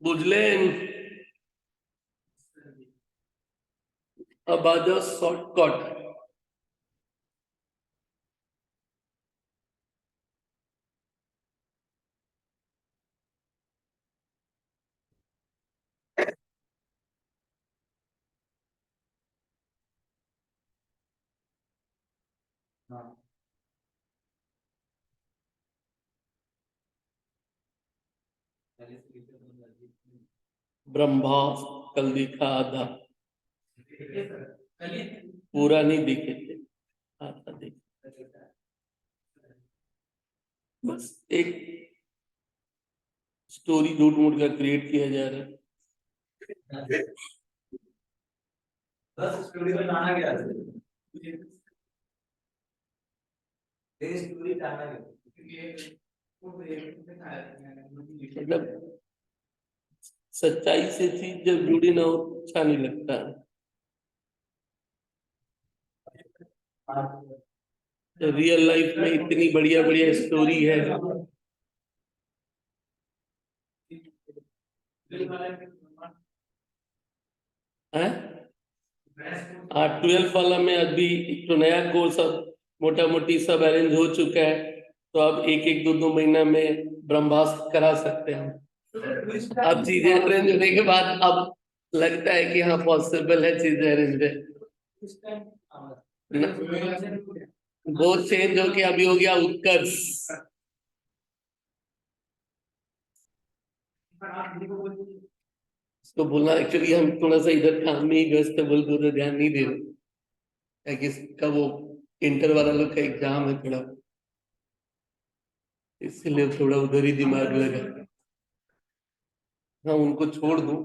बुझले? अब आ जाओ शॉर्टकट। ब्रह्मास्त्र कल दिखा आधा, पूरा नहीं दिखे थे, आधा देखे। बस एक स्टोरी झूठ मूठ का क्रिएट किया जा रहा है। बस स्टोरी बनाना क्या है? स्टोरी बनाना मतलब सच्चाई से चीज जब जुड़ी ना हो अच्छा नहीं लगता। रियल लाइफ में इतनी बढ़िया बढ़िया स्टोरी है। हैं? हाँ, 12 वाला में अभी एक तो नया कोर्स अब मोटा मोटी सब अरेंज हो चुका है, तो अब एक एक दो दो महीना में ब्रह्मास्त्र करा सकते हैं। अब चीजें अरेंज होने के बाद अब लगता है कि हाँ पॉसिबल है चीजें अरेंज है। वो चेंज हो के अभी हो गया उत्कर्ष। तो बोलना एक्चुअली हम थोड़ा सा इधर काम में ही व्यस्त है, बोल तो ध्यान नहीं दे रहे कि इसका वो इंटर वाला लोग का एग्जाम है थोड़ा, इसलिए थोड़ा उधर ही दिमाग लगा। हाँ, उनको छोड़ दूं,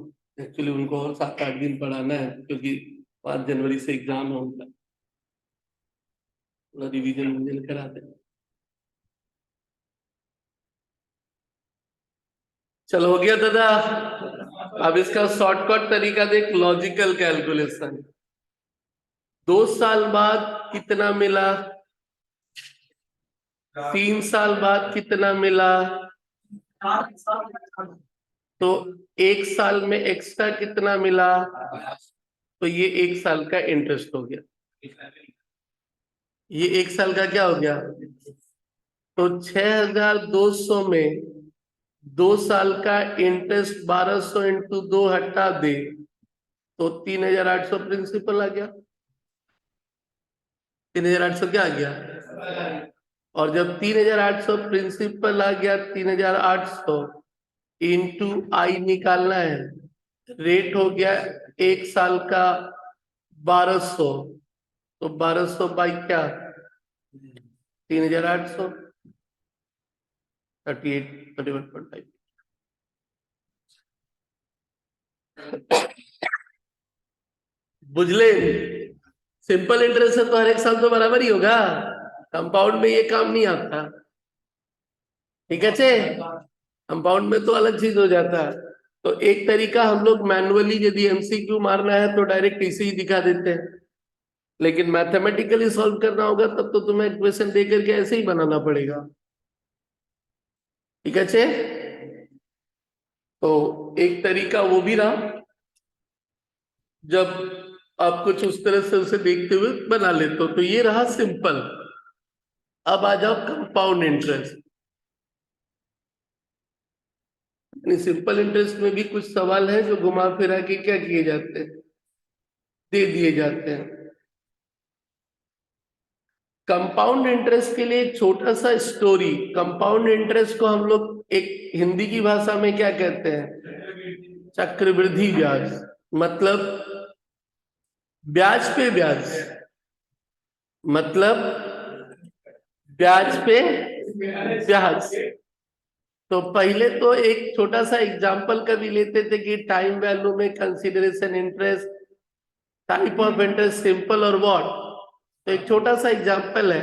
एक्चुअली उनको और 7-8 दिन पढ़ाना है क्योंकि 5 जनवरी से एग्जाम है उनका, थोड़ा रिविजन करा दें। चलो हो गया दादा। अब इसका शॉर्टकट तरीका देख, लॉजिकल कैलकुलेशन। 2 साल बाद कितना मिला, 3 साल बाद कितना मिला, तो 1 साल में एक्स्ट्रा कितना मिला, तो ये 1 साल का इंटरेस्ट हो गया। ये 1 साल का क्या हो गया, तो 6200 में 2 साल का इंटरेस्ट 1200 इंटू 2 हटा दे तो 3800 प्रिंसिपल आ गया। 3800 क्या आ गया, और जब 3800 प्रिंसिपल आ गया, 3800 इंटू आई निकालना है, रेट हो गया 1 साल का 1200, तो 1200 बाई क्या, 3800, 31.5। बुझले, सिंपल इंटरेस्ट है तो हर एक साल तो बराबर ही होगा, कंपाउंड में ये काम नहीं आता। ठीक है चे, कंपाउंड में तो अलग चीज हो जाता है। तो एक तरीका हम लोग मैनुअली यदि एमसीक्यू मारना है तो डायरेक्ट इसे ही दिखा देते हैं, लेकिन मैथमेटिकली सॉल्व करना होगा तब तो तुम्हें इक्वेशन दे करके ऐसे ही बनाना पड़ेगा। ठीक है चे, तो एक तरीका वो भी रहा, जब आप कुछ उस तरह से उसे देखते हुए बना लेते हो। तो ये रहा सिंपल। अब आ जाओ कंपाउंड इंटरेस्ट। सिंपल इंटरेस्ट में भी कुछ सवाल है जो घुमा फिरा के क्या किए जाते हैं, दे दिए जाते हैं। कंपाउंड इंटरेस्ट के लिए एक छोटा सा स्टोरी। कंपाउंड इंटरेस्ट को हम लोग एक हिंदी की भाषा में क्या कहते हैं, चक्रवृद्धि ब्याज। मतलब ब्याज पे ब्याज, मतलब ब्याज पे ब्याज। तो पहले तो एक छोटा सा एग्जांपल कभी लेते थे कि टाइम वैल्यू में consideration interest, type of interest simple और व्हाट। तो एक छोटा सा एग्जांपल है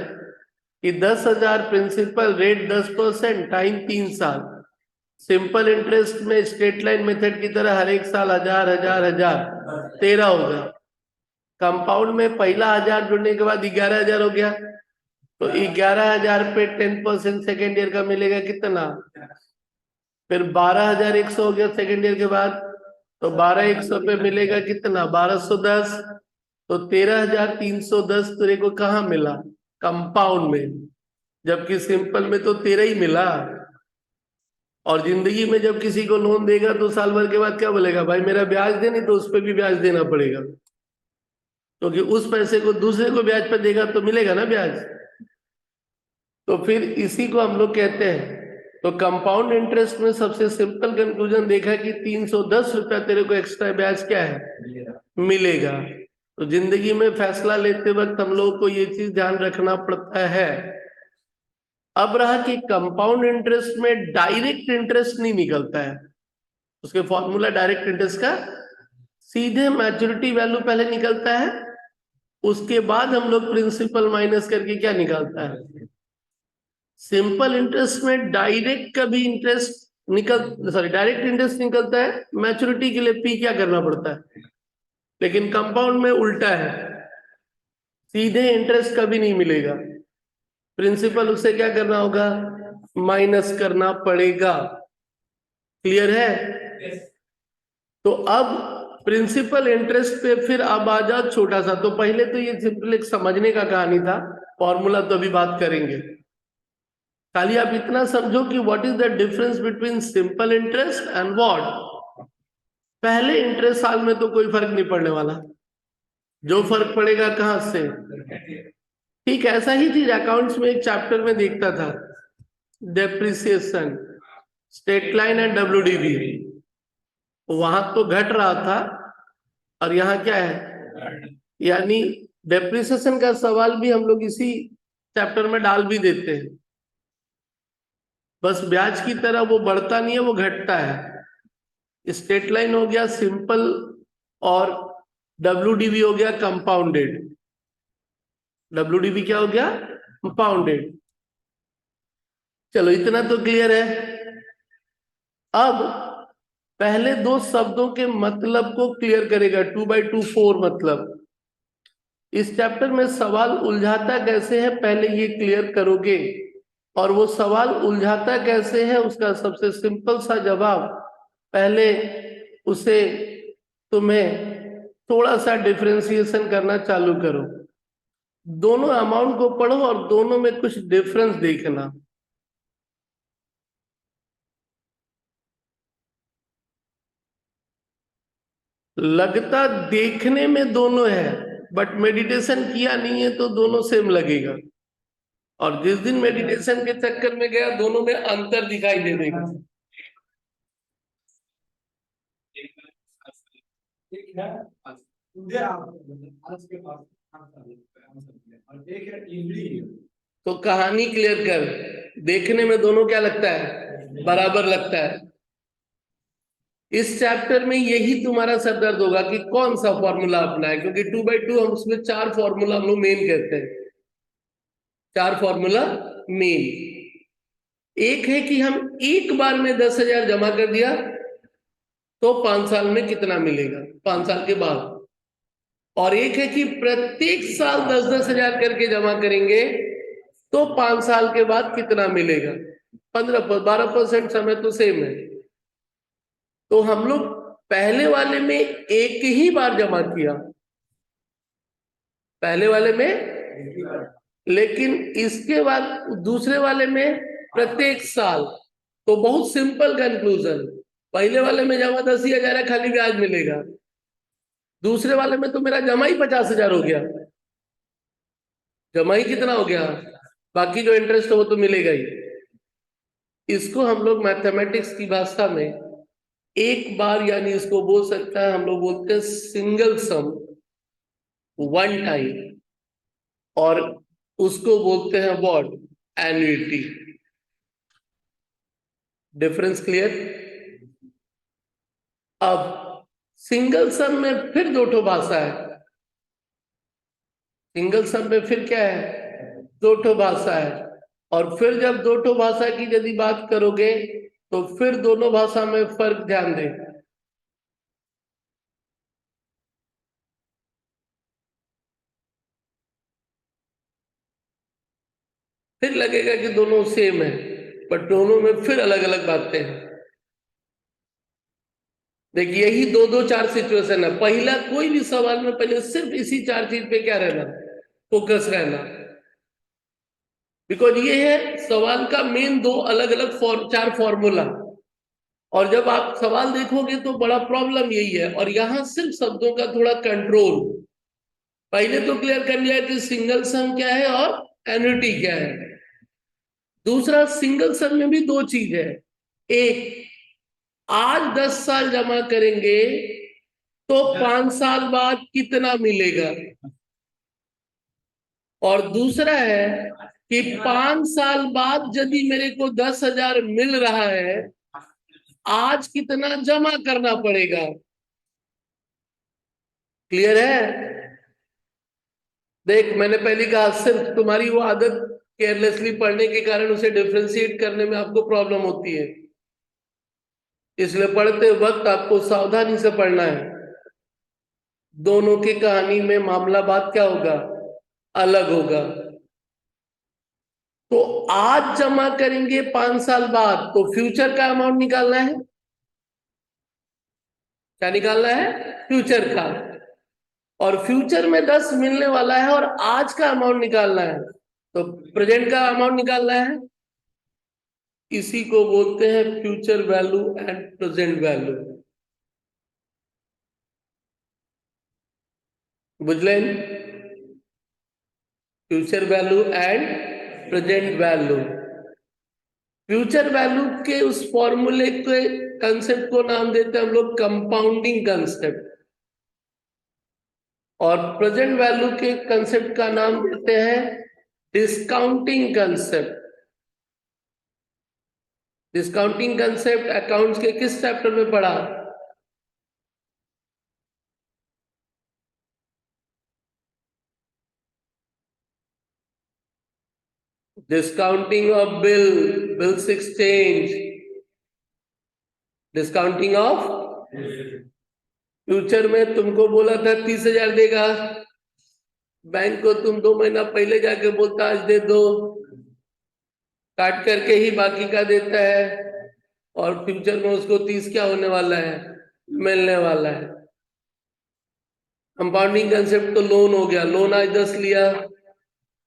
कि 10,000 प्रिंसिपल, रेट 10%, टाइम 3 साल। सिंपल इंटरेस्ट में स्ट्रेट लाइन मेथड की तरह हर एक साल 1000 1000 1000 13 होगा। कंपाउंड में पहला 1000 जुड़ने के बाद 11,000 हो गया, तो 11,000 पे 10% सेकेंड ईयर का मिलेगा कितना, फिर 12,100 हो गया सेकेंड ईयर के बाद, तो 12,100 पे मिलेगा कितना, 1210। तो 13,310 तेरे को कहाँ मिला, कंपाउंड में, जबकि सिंपल में तो 13 ही मिला। और जिंदगी में जब किसी को लोन देगा तो साल भर के बाद क्या बोलेगा, भाई मेरा ब्याज दे, नहीं तो उस पर भी ब्याज देना पड़ेगा, क्योंकि उस पैसे को दूसरे को ब्याज पर देगा तो मिलेगा ना ब्याज। तो फिर इसी को हम लोग कहते हैं। तो कंपाउंड इंटरेस्ट में सबसे सिंपल कंक्लूजन देखा कि 310 रुपया तेरे को एक्स्ट्रा ब्याज क्या है, मिलेगा। तो जिंदगी में फैसला लेते वक्त हम लोग को ये चीज ध्यान रखना पड़ता है। अब रहा कि कंपाउंड इंटरेस्ट में डायरेक्ट इंटरेस्ट नहीं निकलता है, उसके फॉर्मूला डायरेक्ट इंटरेस्ट का सीधे मैच्योरिटी वैल्यू पहले निकलता है, उसके बाद हम लोग प्रिंसिपल माइनस करके क्या निकालता है। सिंपल इंटरेस्ट में डायरेक्ट कभी इंटरेस्ट डायरेक्ट इंटरेस्ट निकलता है, मैच्योरिटी के लिए पी क्या करना पड़ता है। लेकिन कंपाउंड में उल्टा है, सीधे इंटरेस्ट कभी नहीं मिलेगा, प्रिंसिपल उससे क्या करना होगा, माइनस करना पड़ेगा। क्लियर है। तो अब प्रिंसिपल इंटरेस्ट पे फिर अब आ जाओ छोटा सा। तो पहले तो ये सिंपल एक समझने का कहानी था, फॉर्मूला तो अभी बात करेंगे। खाली आप इतना समझो कि what is the difference between simple interest and what. पहले इंटरेस्ट साल में तो कोई फर्क नहीं पड़ने वाला, जो फर्क पड़ेगा कहां से। ठीक ऐसा ही चीज अकाउंट्स में एक चैप्टर में देखता था, depreciation, straight line and WDV. वहां तो घट रहा था और यहाँ क्या है, यानी डेप्रिसिएशन का सवाल भी हम लोग इसी चैप्टर में डाल भी देते हैं, बस ब्याज की तरह वो बढ़ता नहीं है, वो घटता है। स्ट्रेट लाइन हो गया सिंपल और डब्ल्यूडीवी हो गया कंपाउंडेड। डब्ल्यूडीवी क्या हो गया, कंपाउंडेड। चलो इतना तो क्लियर है। अब पहले दो शब्दों के मतलब को क्लियर करेगा। 2/2 4 मतलब। इस चैप्टर में सवाल उलझाता कैसे है पहले ये क्लियर करोगे, और वो सवाल उलझाता कैसे है उसका सबसे सिंपल सा जवाब पहले उसे तुम्हें थोड़ा सा डिफरेंशिएशन करना चालू करो। दोनों अमाउंट को पढ़ो और दोनों में कुछ डिफरेंस देखना। लगता देखने में दोनों है, बट मेडिटेशन किया नहीं है तो दोनों सेम लगेगा, और जिस दिन मेडिटेशन के चक्कर में गया दोनों में अंतर दिखाई दे देगा। ठीक है, मुझे आज के पास और एक है इमली। तो कहानी क्लियर कर, देखने में दोनों क्या लगता है, बराबर लगता है। इस चैप्टर में यही तुम्हारा सर दर्द होगा कि कौन सा फॉर्मूला अपनाए, क्योंकि 2/2 हम उसमें 4 फॉर्मूला हम लोग मेन कहते हैं। 4 फॉर्मूला मेन। एक है कि हम एक बार में 10,000 जमा कर दिया तो 5 साल में कितना मिलेगा, 5 साल के बाद। और एक है कि प्रत्येक साल 10-10 हजार करके जमा करेंगे तो 5 साल के बाद कितना मिलेगा। 12% समय तो सेम है। तो हम लोग पहले वाले में एक ही बार जमा किया, पहले वाले में, लेकिन इसके बाद दूसरे वाले में प्रत्येक साल। तो बहुत सिंपल कंक्लूजन, पहले वाले में जमा 10,000 है, खाली ब्याज मिलेगा। दूसरे वाले में तो मेरा जमा ही 50,000 हो गया, जमा ही कितना हो गया, बाकी जो इंटरेस्ट है वो तो मिलेगा ही। इसको हम लोग मैथमेटिक्स की भाषा में एक बार, यानी इसको बोल सकता है, हम लोग बोलते हैं सिंगल सम, वन टाइम, और उसको बोलते हैं व्हाट, एन्युटी। Difference clear. अब सिंगल सम में फिर दो ठो भाषा है, सिंगल सम में फिर क्या है, दो ठो भाषा है। और फिर जब दो ठो भाषा की यदि बात करोगे तो फिर दोनों भाषा में फर्क ध्यान दे। फिर लगेगा कि दोनों सेम है, पर दोनों में फिर अलग अलग बातें हैं। देखिए यही दो दो चार सिचुएशन है। पहला कोई भी सवाल में पहले सिर्फ इसी 4 चीज पे क्या रहना, फोकस रहना। बिकॉज ये है सवाल का मेन दो अलग अलग 4 फॉर्मूला। और जब आप सवाल देखोगे तो बड़ा प्रॉब्लम यही है, और यहां सिर्फ शब्दों का थोड़ा कंट्रोल। पहले तो क्लियर कर लिया कि सिंगल सम क्या है और एन्युटी क्या है। दूसरा, सिंगल सम में भी दो चीज है। एक, आज 10 साल जमा करेंगे तो 5 साल बाद कितना मिलेगा। और दूसरा है कि 5 साल बाद यदि मेरे को 10,000 मिल रहा है, आज कितना जमा करना पड़ेगा। क्लियर है। देख मैंने पहले कहा, सिर्फ तुम्हारी वो आदत केयरलेसली पढ़ने के कारण उसे डिफरेंशिएट करने में आपको प्रॉब्लम होती है। इसलिए पढ़ते वक्त आपको सावधानी से पढ़ना है। दोनों की कहानी में मामला बात क्या होगा, अलग होगा। तो आज जमा करेंगे 5 साल बाद, तो फ्यूचर का अमाउंट निकालना है। क्या निकालना है, फ्यूचर का। और फ्यूचर में 10 मिलने वाला है और आज का अमाउंट निकालना है, तो प्रेजेंट का अमाउंट निकालना है। इसी को बोलते हैं future value and present value. बुझलेन, future value and present value. Future value के उस फॉर्मूले के कंसेप्ट को नाम देते हैं हम लोग कंपाउंडिंग कंसेप्ट, और प्रेजेंट वैल्यू के कंसेप्ट का नाम देते हैं discounting concept. Discounting concept accounts के किस चैप्टर में पढ़ा, discounting of bills exchange. Discounting of future में तुमको बोला था 30,000 देगा, बैंक को तुम 2 महीना पहले जाके बोलता आज दे दो, काट करके ही बाकी का देता है, और फ्यूचर में उसको 30 क्या होने वाला है, मिलने वाला है। कंपाउंडिंग कंसेप्ट तो लोन हो गया, लोन आज 10 लिया,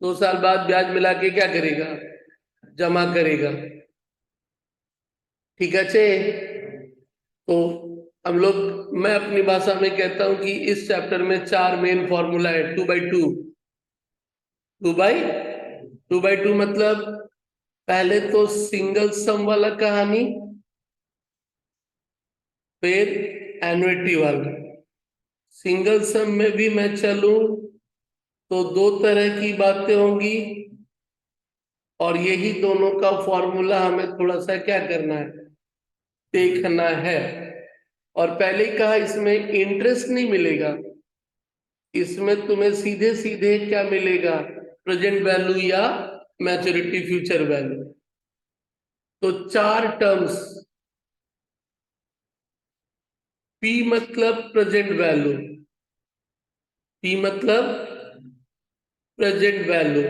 2 साल बाद ब्याज मिला के क्या करेगा, जमा करेगा। ठीक है। तो हम लोग, मैं अपनी भाषा में कहता हूं कि इस चैप्टर में 4 मेन फॉर्मूला है, 2/2। 2/2 मतलब पहले तो सिंगल सम वाला कहानी, फिर एन्युटी वाला। सिंगल सम में भी मैं चलूं तो 2 तरह की बातें होंगी, और यही दोनों का फॉर्मूला हमें थोड़ा सा क्या करना है, देखना है। और पहले ही कहा इसमें इंटरेस्ट नहीं मिलेगा, इसमें तुम्हें सीधे सीधे क्या मिलेगा, प्रेजेंट वैल्यू या मैच्योरिटी फ्यूचर वैल्यू। तो 4 टर्म्स, पी मतलब प्रेजेंट वैल्यू, पी मतलब प्रेजेंट वैल्यू,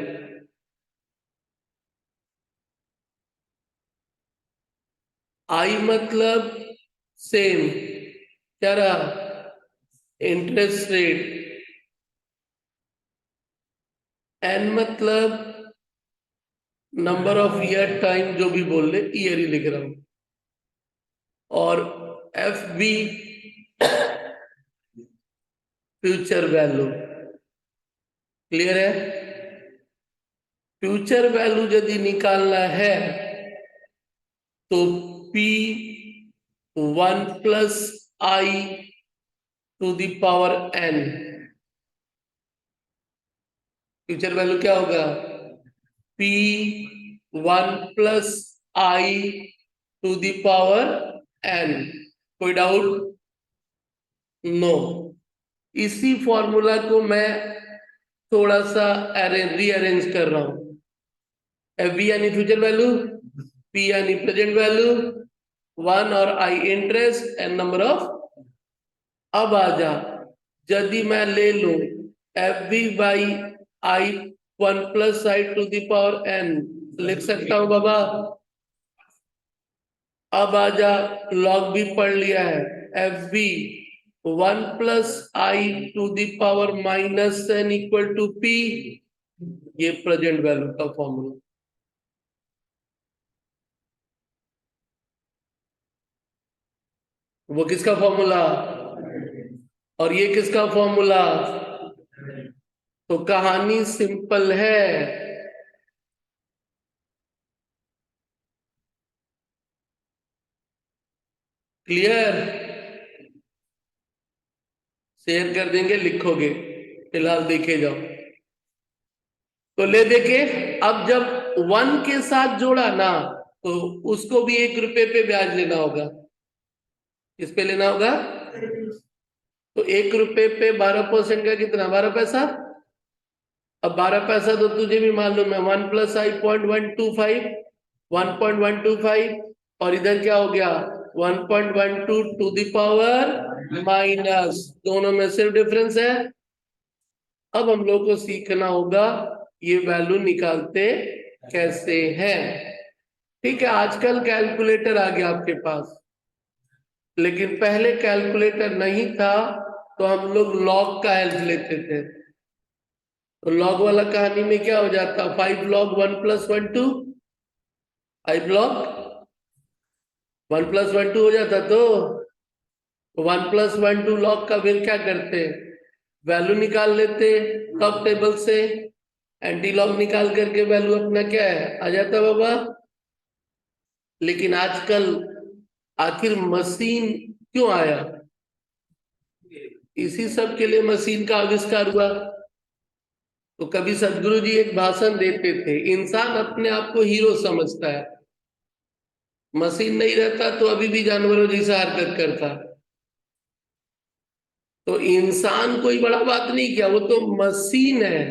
आई मतलब सेम, क्या रहा, इंटरेस्ट रेट, एन मतलब नंबर ऑफ ईयर टाइम, जो भी बोल ले ईयर ही लिख रहा हूं, और F V future value. Clear है। फ्यूचर वैल्यू यदि निकालना है तो P 1 plus I to the power n, future value क्या होगा, P 1 plus I to the power n। कोई डाउट? नो। इसी फॉर्मूला को मैं थोड़ा सा रीअरेंज कर रहा हूं। एफ बी यानी फ्यूचर वैल्यू, पी यानी प्रेजेंट वैल्यू, 1 और I interest and number of. अब आ जा, यदि मैं ले लूं F V by I 1 plus I to the power n, लिख सकता हूं बाबा। अब आ जा, लॉग भी पढ़ लिया है, F B 1 plus I to the power minus n equal to P, ये प्रेजेंट वैल्यू का फॉर्मूला। वो किसका फॉर्मूला, और ये किसका फॉर्मूला? तो कहानी सिंपल है। क्लियर? शेयर कर देंगे, लिखोगे, फिलहाल देखे जाओ। तो ले देखे, अब जब 1 के साथ जोड़ा ना, तो उसको भी 1 रुपए पे ब्याज लेना होगा। किस पे लेना होगा? तो 1 रुपए पे 12% का कितना, 12 पैसा। अब 12 पैसा तो तुझे भी मालूम है, 1 प्लस आई 0.125, 1.125, और इधर क्या हो गया, 1.12 टू द पावर माइनस, दोनों में सिर्फ डिफरेंस है। अब हम लोग को सीखना होगा ये वैल्यू निकालते कैसे हैं। ठीक है, आजकल कैलकुलेटर आ गया आपके पास, लेकिन पहले कैलकुलेटर नहीं था, तो हम लोग लॉग का हेल्प लेते थे। तो लॉग वाला कहानी में क्या हो जाता, 5 log 1 plus 1 2, 5 log 1 plus 1 2 हो जाता। तो 1 plus 1 2 log का फिर क्या करते, वैल्यू निकाल लेते टॉप टेबल से, एंटी लॉग निकाल करके वैल्यू अपना क्या है आ जाता बाबा। लेकिन आजकल आखिर मशीन क्यों आया, इसी सब के लिए मशीन का आविष्कार हुआ। तो कभी सदगुरु जी एक भाषण देते थे, इंसान अपने आप को हीरो समझता है, मशीन नहीं रहता तो अभी भी जानवरों जैसा हरकत करता। तो इंसान कोई बड़ा बात नहीं किया, वो तो मशीन है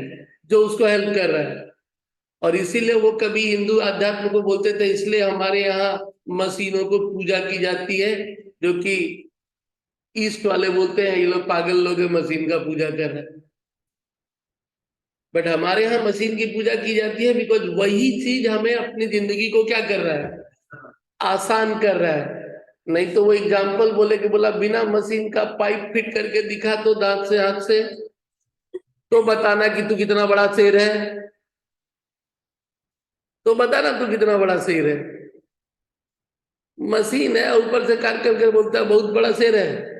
जो उसको हेल्प कर रहा है। और इसीलिए वो कभी हिंदू अध्यात्म को बोलते थे, इसलिए हमारे यहाँ मशीनों को पूजा की जाती है, जो कि ईस्ट वाले बोलते हैं ये लोग पागल लोग हैं, मशीन का पूजा कर रहे हैं। बट हमारे यहाँ मशीन की पूजा की जाती है बिकॉज वही चीज हमें अपनी जिंदगी को क्या कर रहा है, आसान कर रहा है। नहीं तो वो एग्जाम्पल बोले कि बोला बिना मशीन का पाइप फिट करके दिखा तो दांत से हाथ से, तो बताना कि तू कितना बड़ा शेर है, तो बताना तू कितना बड़ा शेर है। मशीन है ऊपर से काट करके बोलता है बहुत बड़ा शेर है।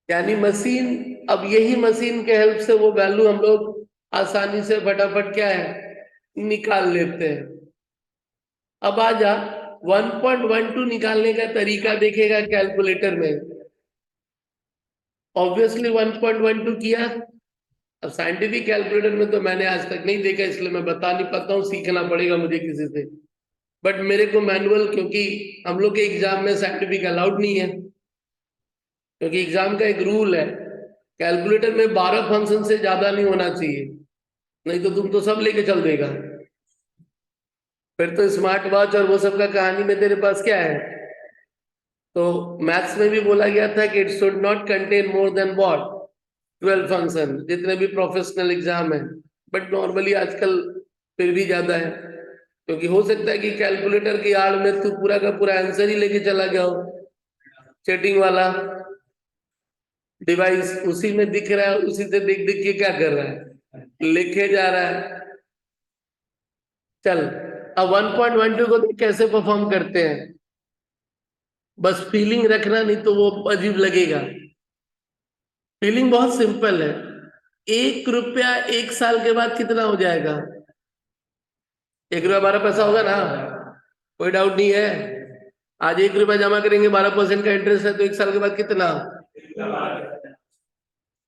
यानी मशीन, अब यही मशीन के हेल्प से वो वैल्यू हम लोग आसानी से फटाफट क्या है निकाल लेते हैं। अब आ जा 1.12 निकालने का तरीका देखेगा कैलकुलेटर में। ऑब्वियसली 1.12 किया। अब साइंटिफिक कैलकुलेटर में तो मैंने आज तक नहीं देखा, इसलिए मैं बता नहीं पाता हूँ, सीखना पड़ेगा मुझे किसी से। बट मेरे को मैनुअल, क्योंकि हम लोग के एग्जाम में साइंटिफिक अलाउड नहीं है, क्योंकि एग्जाम का एक रूल है कैलकुलेटर में 12 फंक्शन से ज्यादा नहीं होना चाहिए, नहीं तो तुम तो सब लेके चल देगा। फिर तो स्मार्ट वॉच और वो सब का कहानी में तेरे पास क्या है। तो मैथ्स में भी बोला गया था कि it should not contain more than what 12 function, जितने भी प्रोफेशनल एग्जाम है। बट नॉर्मली आजकल फिर भी ज्यादा है, क्योंकि हो सकता है कि कैलकुलेटर की आड़ में तू पूरा का पूरा आंसर ही लेके चला गया हो। चैटिंग वाला डिवाइस उसी में दिख रहा है, उसी से देख देख के क्या कर रहा है, लिखे जा रहा है। चल अब 1.12 को देख कैसे परफॉर्म करते हैं। बस फीलिंग रखना, नहीं तो वो अजीब लगेगा। फीलिंग बहुत सिंपल है। 1 रुपया 1 साल के बाद कितना हो जाएगा? 1 रुपया 12 पैसा होगा ना, कोई डाउट नहीं है। आज 1 रुपया जमा करेंगे, 12% का इंटरेस्ट है, तो 1 साल के बाद कितना?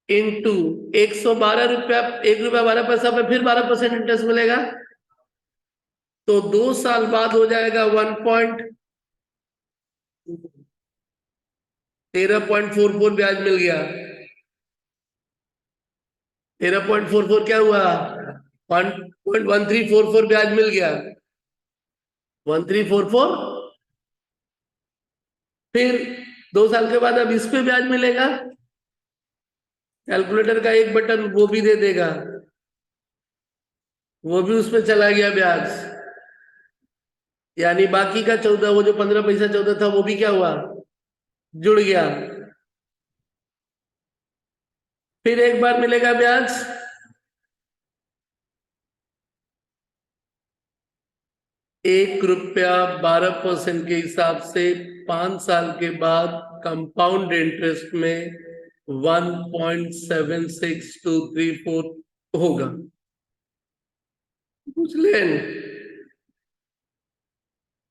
इंटू 112 रुपया, 1 रुपया 12 पैसा पे फिर 12% इंटरेस्ट मिलेगा, तो 2 साल बाद हो जाएगा 13.44 ब्याज मिल गया। 13.44 क्या हुआ? 1.1344 ब्याज मिल गया। 1344। फिर 2 साल के बाद अब इस पे ब्याज मिलेगा। कैलकुलेटर का एक बटन वो भी दे देगा, वो भी उसमें चला गया ब्याज। यानी बाकी का 14, वो जो 15 पैसा 14 था, वो भी क्या हुआ? जुड़ गया। फिर एक बार मिलेगा ब्याज, 1 रुपया 12% के हिसाब से 5 साल के बाद कंपाउंड इंटरेस्ट में 1.76234 होगा। पूछ लें,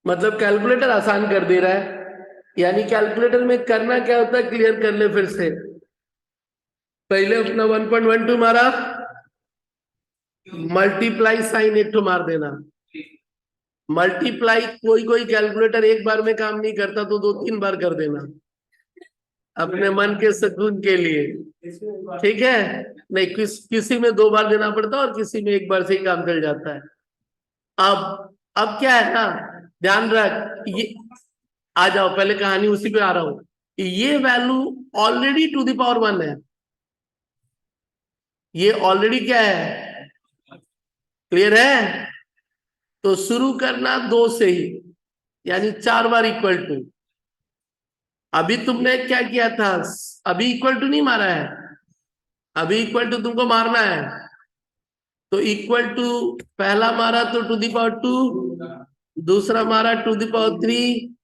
मतलब कैलकुलेटर आसान कर दे रहा है। यानी कैलकुलेटर में करना क्या होता है, क्लियर कर ले फिर से। पहले अपना 1.12 मारा, मल्टीप्लाई साइन एक तो मार देना। मल्टीप्लाई कोई कोई कैलकुलेटर एक बार में काम नहीं करता, तो 2-3 बार कर देना अपने मन के सुकून के लिए, ठीक है। नहीं, किसी में 2 बार देना पड़ता है और किसी में एक बार से ही काम चल जाता है। अब क्या है ना, ध्यान रख ये। आ जाओ, पहले कहानी उसी पे आ रहा हूं। ये value already to the power 1 है, ये ऑलरेडी क्या है, क्लियर है। तो शुरू करना 2 से ही, यानी 4 बार इक्वल टू। अभी तुमने क्या किया था, अभी इक्वल टू नहीं मारा है, अभी इक्वल टू तुमको मारना है। तो इक्वल टू पहला मारा तो टू द पावर 2, दूसरा मारा to the power 3,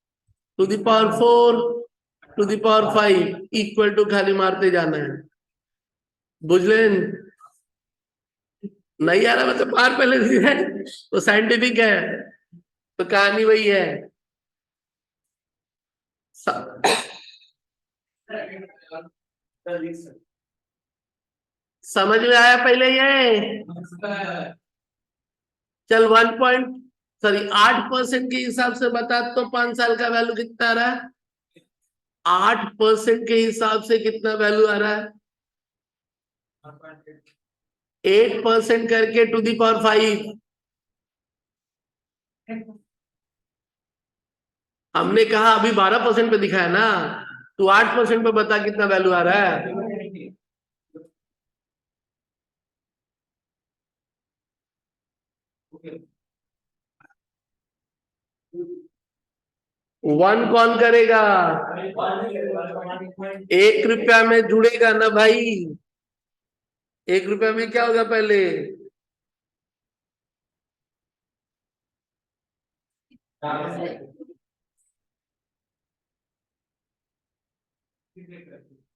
to the power 4, to the power 5, equal to खाली मारते जाना है। बुझलेन? नहीं आ रहा मतलब बार पहले है, तो साइंटिफिक है, तो कहानी वही है। समझ में आया पहले ये? चल 8% के हिसाब से बता तो 5 साल का वैल्यू कितना आ रहा है? 8% के हिसाब से कितना वैल्यू आ रहा है? 8% करके टू दी पावर 5। हमने कहा अभी 12% पे दिखाया ना, तू 8% पे बता कितना वैल्यू आ रहा है। वन कौन करेगा? 1 रुपया में जुड़ेगा ना भाई। 1 रुपया में क्या होगा पहले?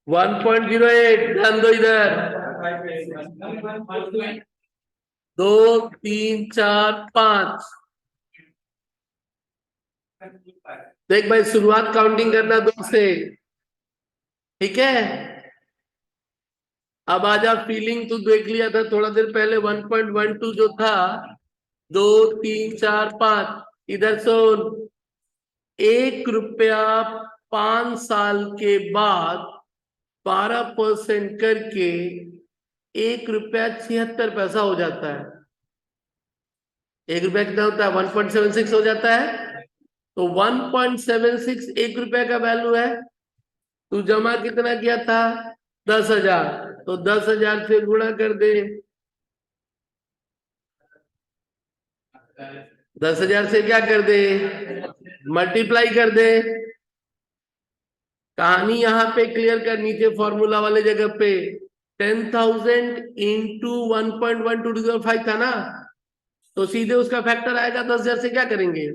1.08 ध्यान दो इधर। 2 3 4 5। देख भाई शुरुआत काउंटिंग करना 2 से, ठीक है। अब आजा फीलिंग तू देख लिया था थोड़ा देर पहले 1.12 जो था, 2 3 4 5। इधर सुन, 1 रुपया 5 साल के बाद 12% करके 1 रुपया 76 पैसा हो जाता है। 1 रुपया कितना होता है? 1.76 हो जाता है। तो 1.76 1 रुपया का वैल्यू है। तू जमा कितना किया था? 10,000। तो 10,000 से गुणा कर दे। 10,000 से क्या कर दे? मल्टीप्लाई कर दे। कहानी यहाँ पे क्लियर कर, नीचे फॉर्मूला वाले जगह पे 10,000 इंटू 1.12 था ना, तो सीधे उसका फैक्टर आएगा। 10,000 से क्या करेंगे?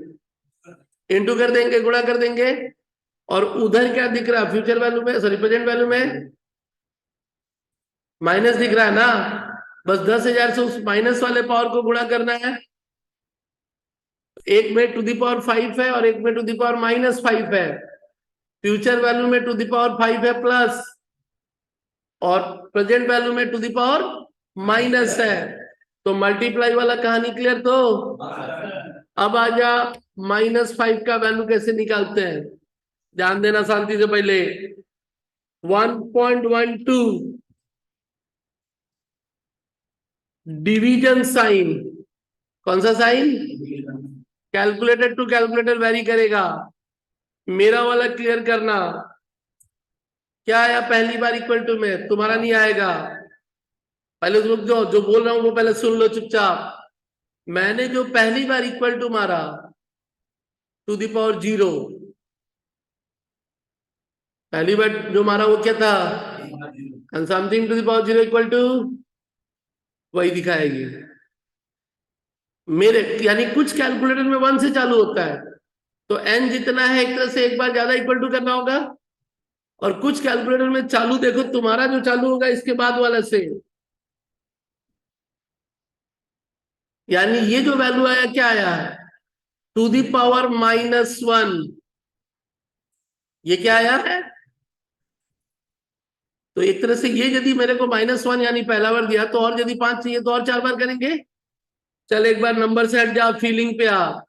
इंटू कर देंगे, गुणा कर देंगे। और उधर क्या दिख रहा है? फ्यूचर वैल्यू में, सॉरी प्रेजेंट वैल्यू में माइनस दिख रहा है ना। बस 10,000 से उस माइनस वाले पावर को गुणा करना है। एक में टू दी पावर 5 है और एक में टू दी पावर -5 है। फ्यूचर वैल्यू में टू दी पावर 5 है प्लस, और प्रेजेंट वैल्यू में टू दी पावर माइनस है। तो मल्टीप्लाई वाला कहानी क्लियर। तो अब आजा -5 का वैल्यू कैसे निकालते हैं, ध्यान देना शांति से। पहले 1.12 डिवीजन साइन, कौन सा sign? Calculator to calculator vary करेगा। मेरा वाला क्लियर करना। क्या आया पहली बार इक्वल टू में? तुम्हारा नहीं आएगा। पहले रुक जाओ, जो बोल रहा हूं वो पहले सुन लो चुपचाप। मैंने जो पहली बार इक्वल टू मारा टू दी पावर 0, पहली बार जो मारा वो क्या था? Something to the power 0 equal to, वही दिखाएगी मेरे। यानी कुछ कैलकुलेटर में 1 से चालू होता है, तो n जितना है एक तरह से एक बार ज्यादा इक्वल टू करना होगा। और कुछ कैलकुलेटर में चालू देखो, तुम्हारा जो चालू होगा इसके बाद वाला से, यानी ये जो वैल्यू आया क्या आया है? To the power -1। ये क्या आया है? तो एक तरह से ये यदि मेरे को -1 यानी पहला बार दिया, तो और यदि 5 चाहिए तो और 4 बार करेंगे। चल एक बार नंबर से हट जा, फीलिंग पे आ।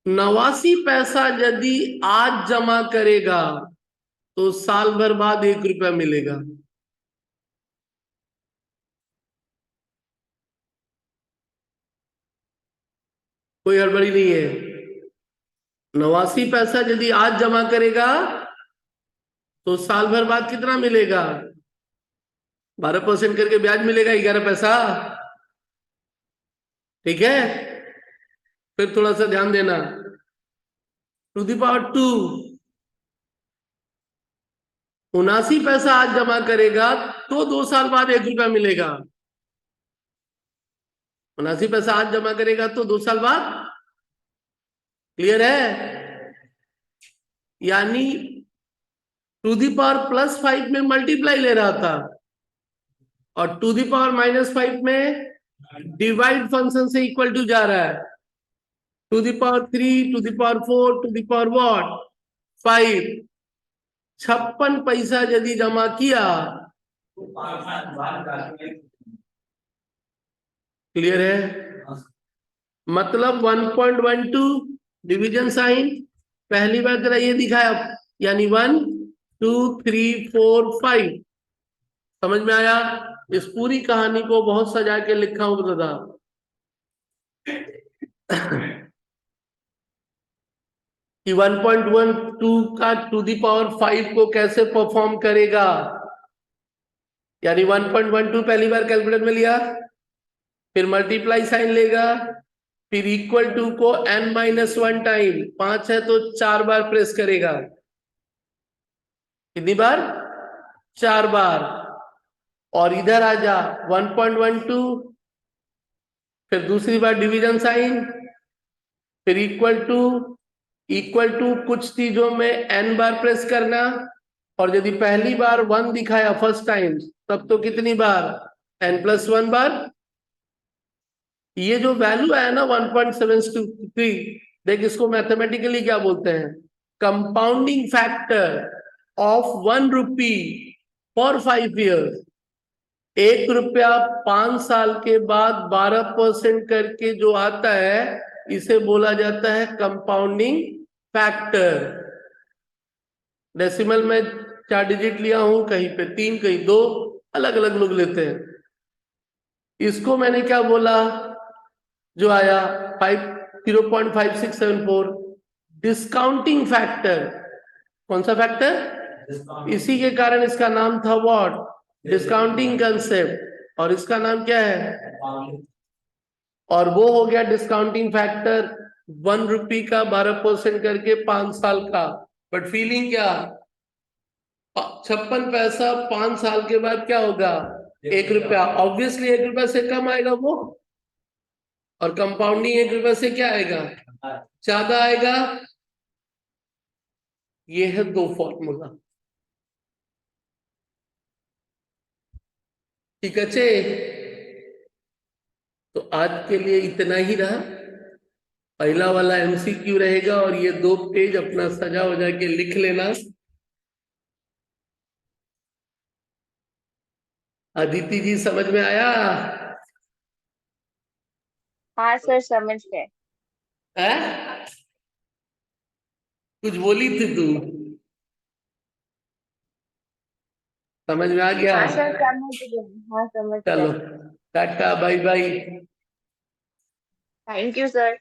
89 पैसा यदि आज जमा करेगा तो साल भर बाद 1 रुपया मिलेगा। कोई हड़बड़ी नहीं है। 89 पैसा यदि आज जमा करेगा तो साल भर बाद कितना मिलेगा? 12% करके ब्याज मिलेगा, 11 पैसा। ठीक है, फिर थोड़ा सा ध्यान देना। टू दी पावर 2, 79 पैसा आज जमा करेगा तो 2 साल बाद 1 रुपया मिलेगा। 79 पैसा आज जमा करेगा तो 2 साल बाद। क्लियर है? यानी टू दी पावर +5 में मल्टीप्लाई ले रहा था, और टू दी पावर -5 में डिवाइड फंक्शन से इक्वल टू जा रहा है। To the power 3, to the power 4, to the power what 5। 56 पैसा यदि जमा किया। क्लियर है? मतलब 1.12 डिवीजन साइन पहली बार तेरा ये दिखाया, यानी 1 2 3 4 5। समझ में आया? इस पूरी कहानी को बहुत सजा के लिखा हूं दादा। कि 1.12 का टू दी पावर 5 को कैसे परफॉर्म करेगा, यानी 1.12 पहली बार कैलकुलेटर में लिया, फिर मल्टीप्लाई साइन लेगा, फिर इक्वल टू को n-1 टाइम, 5 है तो 4 बार प्रेस करेगा। कितनी बार? 4 बार। और इधर आ जा 1.12, फिर दूसरी बार डिवीजन साइन, फिर इक्वल टू कुछ चीजों में n बार प्रेस करना, और यदि पहली बार 1 दिखाया फर्स्ट टाइम, तब तो कितनी बार? n+1 बार। ये जो वैल्यू आया ना 1.723, देख इसको मैथमेटिकली क्या बोलते हैं? Compounding factor of 1 rupee for 5 years. 1 रुपया 5 साल के बाद 12% करके जो आता है, इसे बोला जाता है कंपाउंडिंग फैक्टर। डेसिमल में 4 डिजिट लिया हूं, कहीं पे 3, कहीं 2, अलग अलग लोग लेते हैं। इसको मैंने क्या बोला जो आया 0.5674, डिस्काउंटिंग फैक्टर। कौन सा फैक्टर? इसी के कारण इसका नाम था व्हाट? Discounting concept. और इसका नाम क्या है? और वो हो गया डिस्काउंटिंग फैक्टर 1 रुपी का 12% करके 5 साल का। बट फीलिंग क्या? 56 पैसा 5 साल के बाद क्या होगा? 1 रुपया। ऑब्वियसली 1 रुपया से कम आएगा वो, और कंपाउंडिंग 1 रुपया से क्या आएगा? ज्यादा आएगा। ये है 2 फॉर्मूला। ठीक है, तो आज के लिए इतना ही रहा। पहला वाला एमसीक्यू रहेगा, और ये 2 पेज अपना सजा वजा के लिख लेना। अदिति जी समझ में आया? हाँ सर, समझ गए। है? कुछ बोली थी तू? समझ में आ गया? हाँ सर, समझ गए। हाँ, समझ चलो, गए। Tata bye bye. Thank you sir.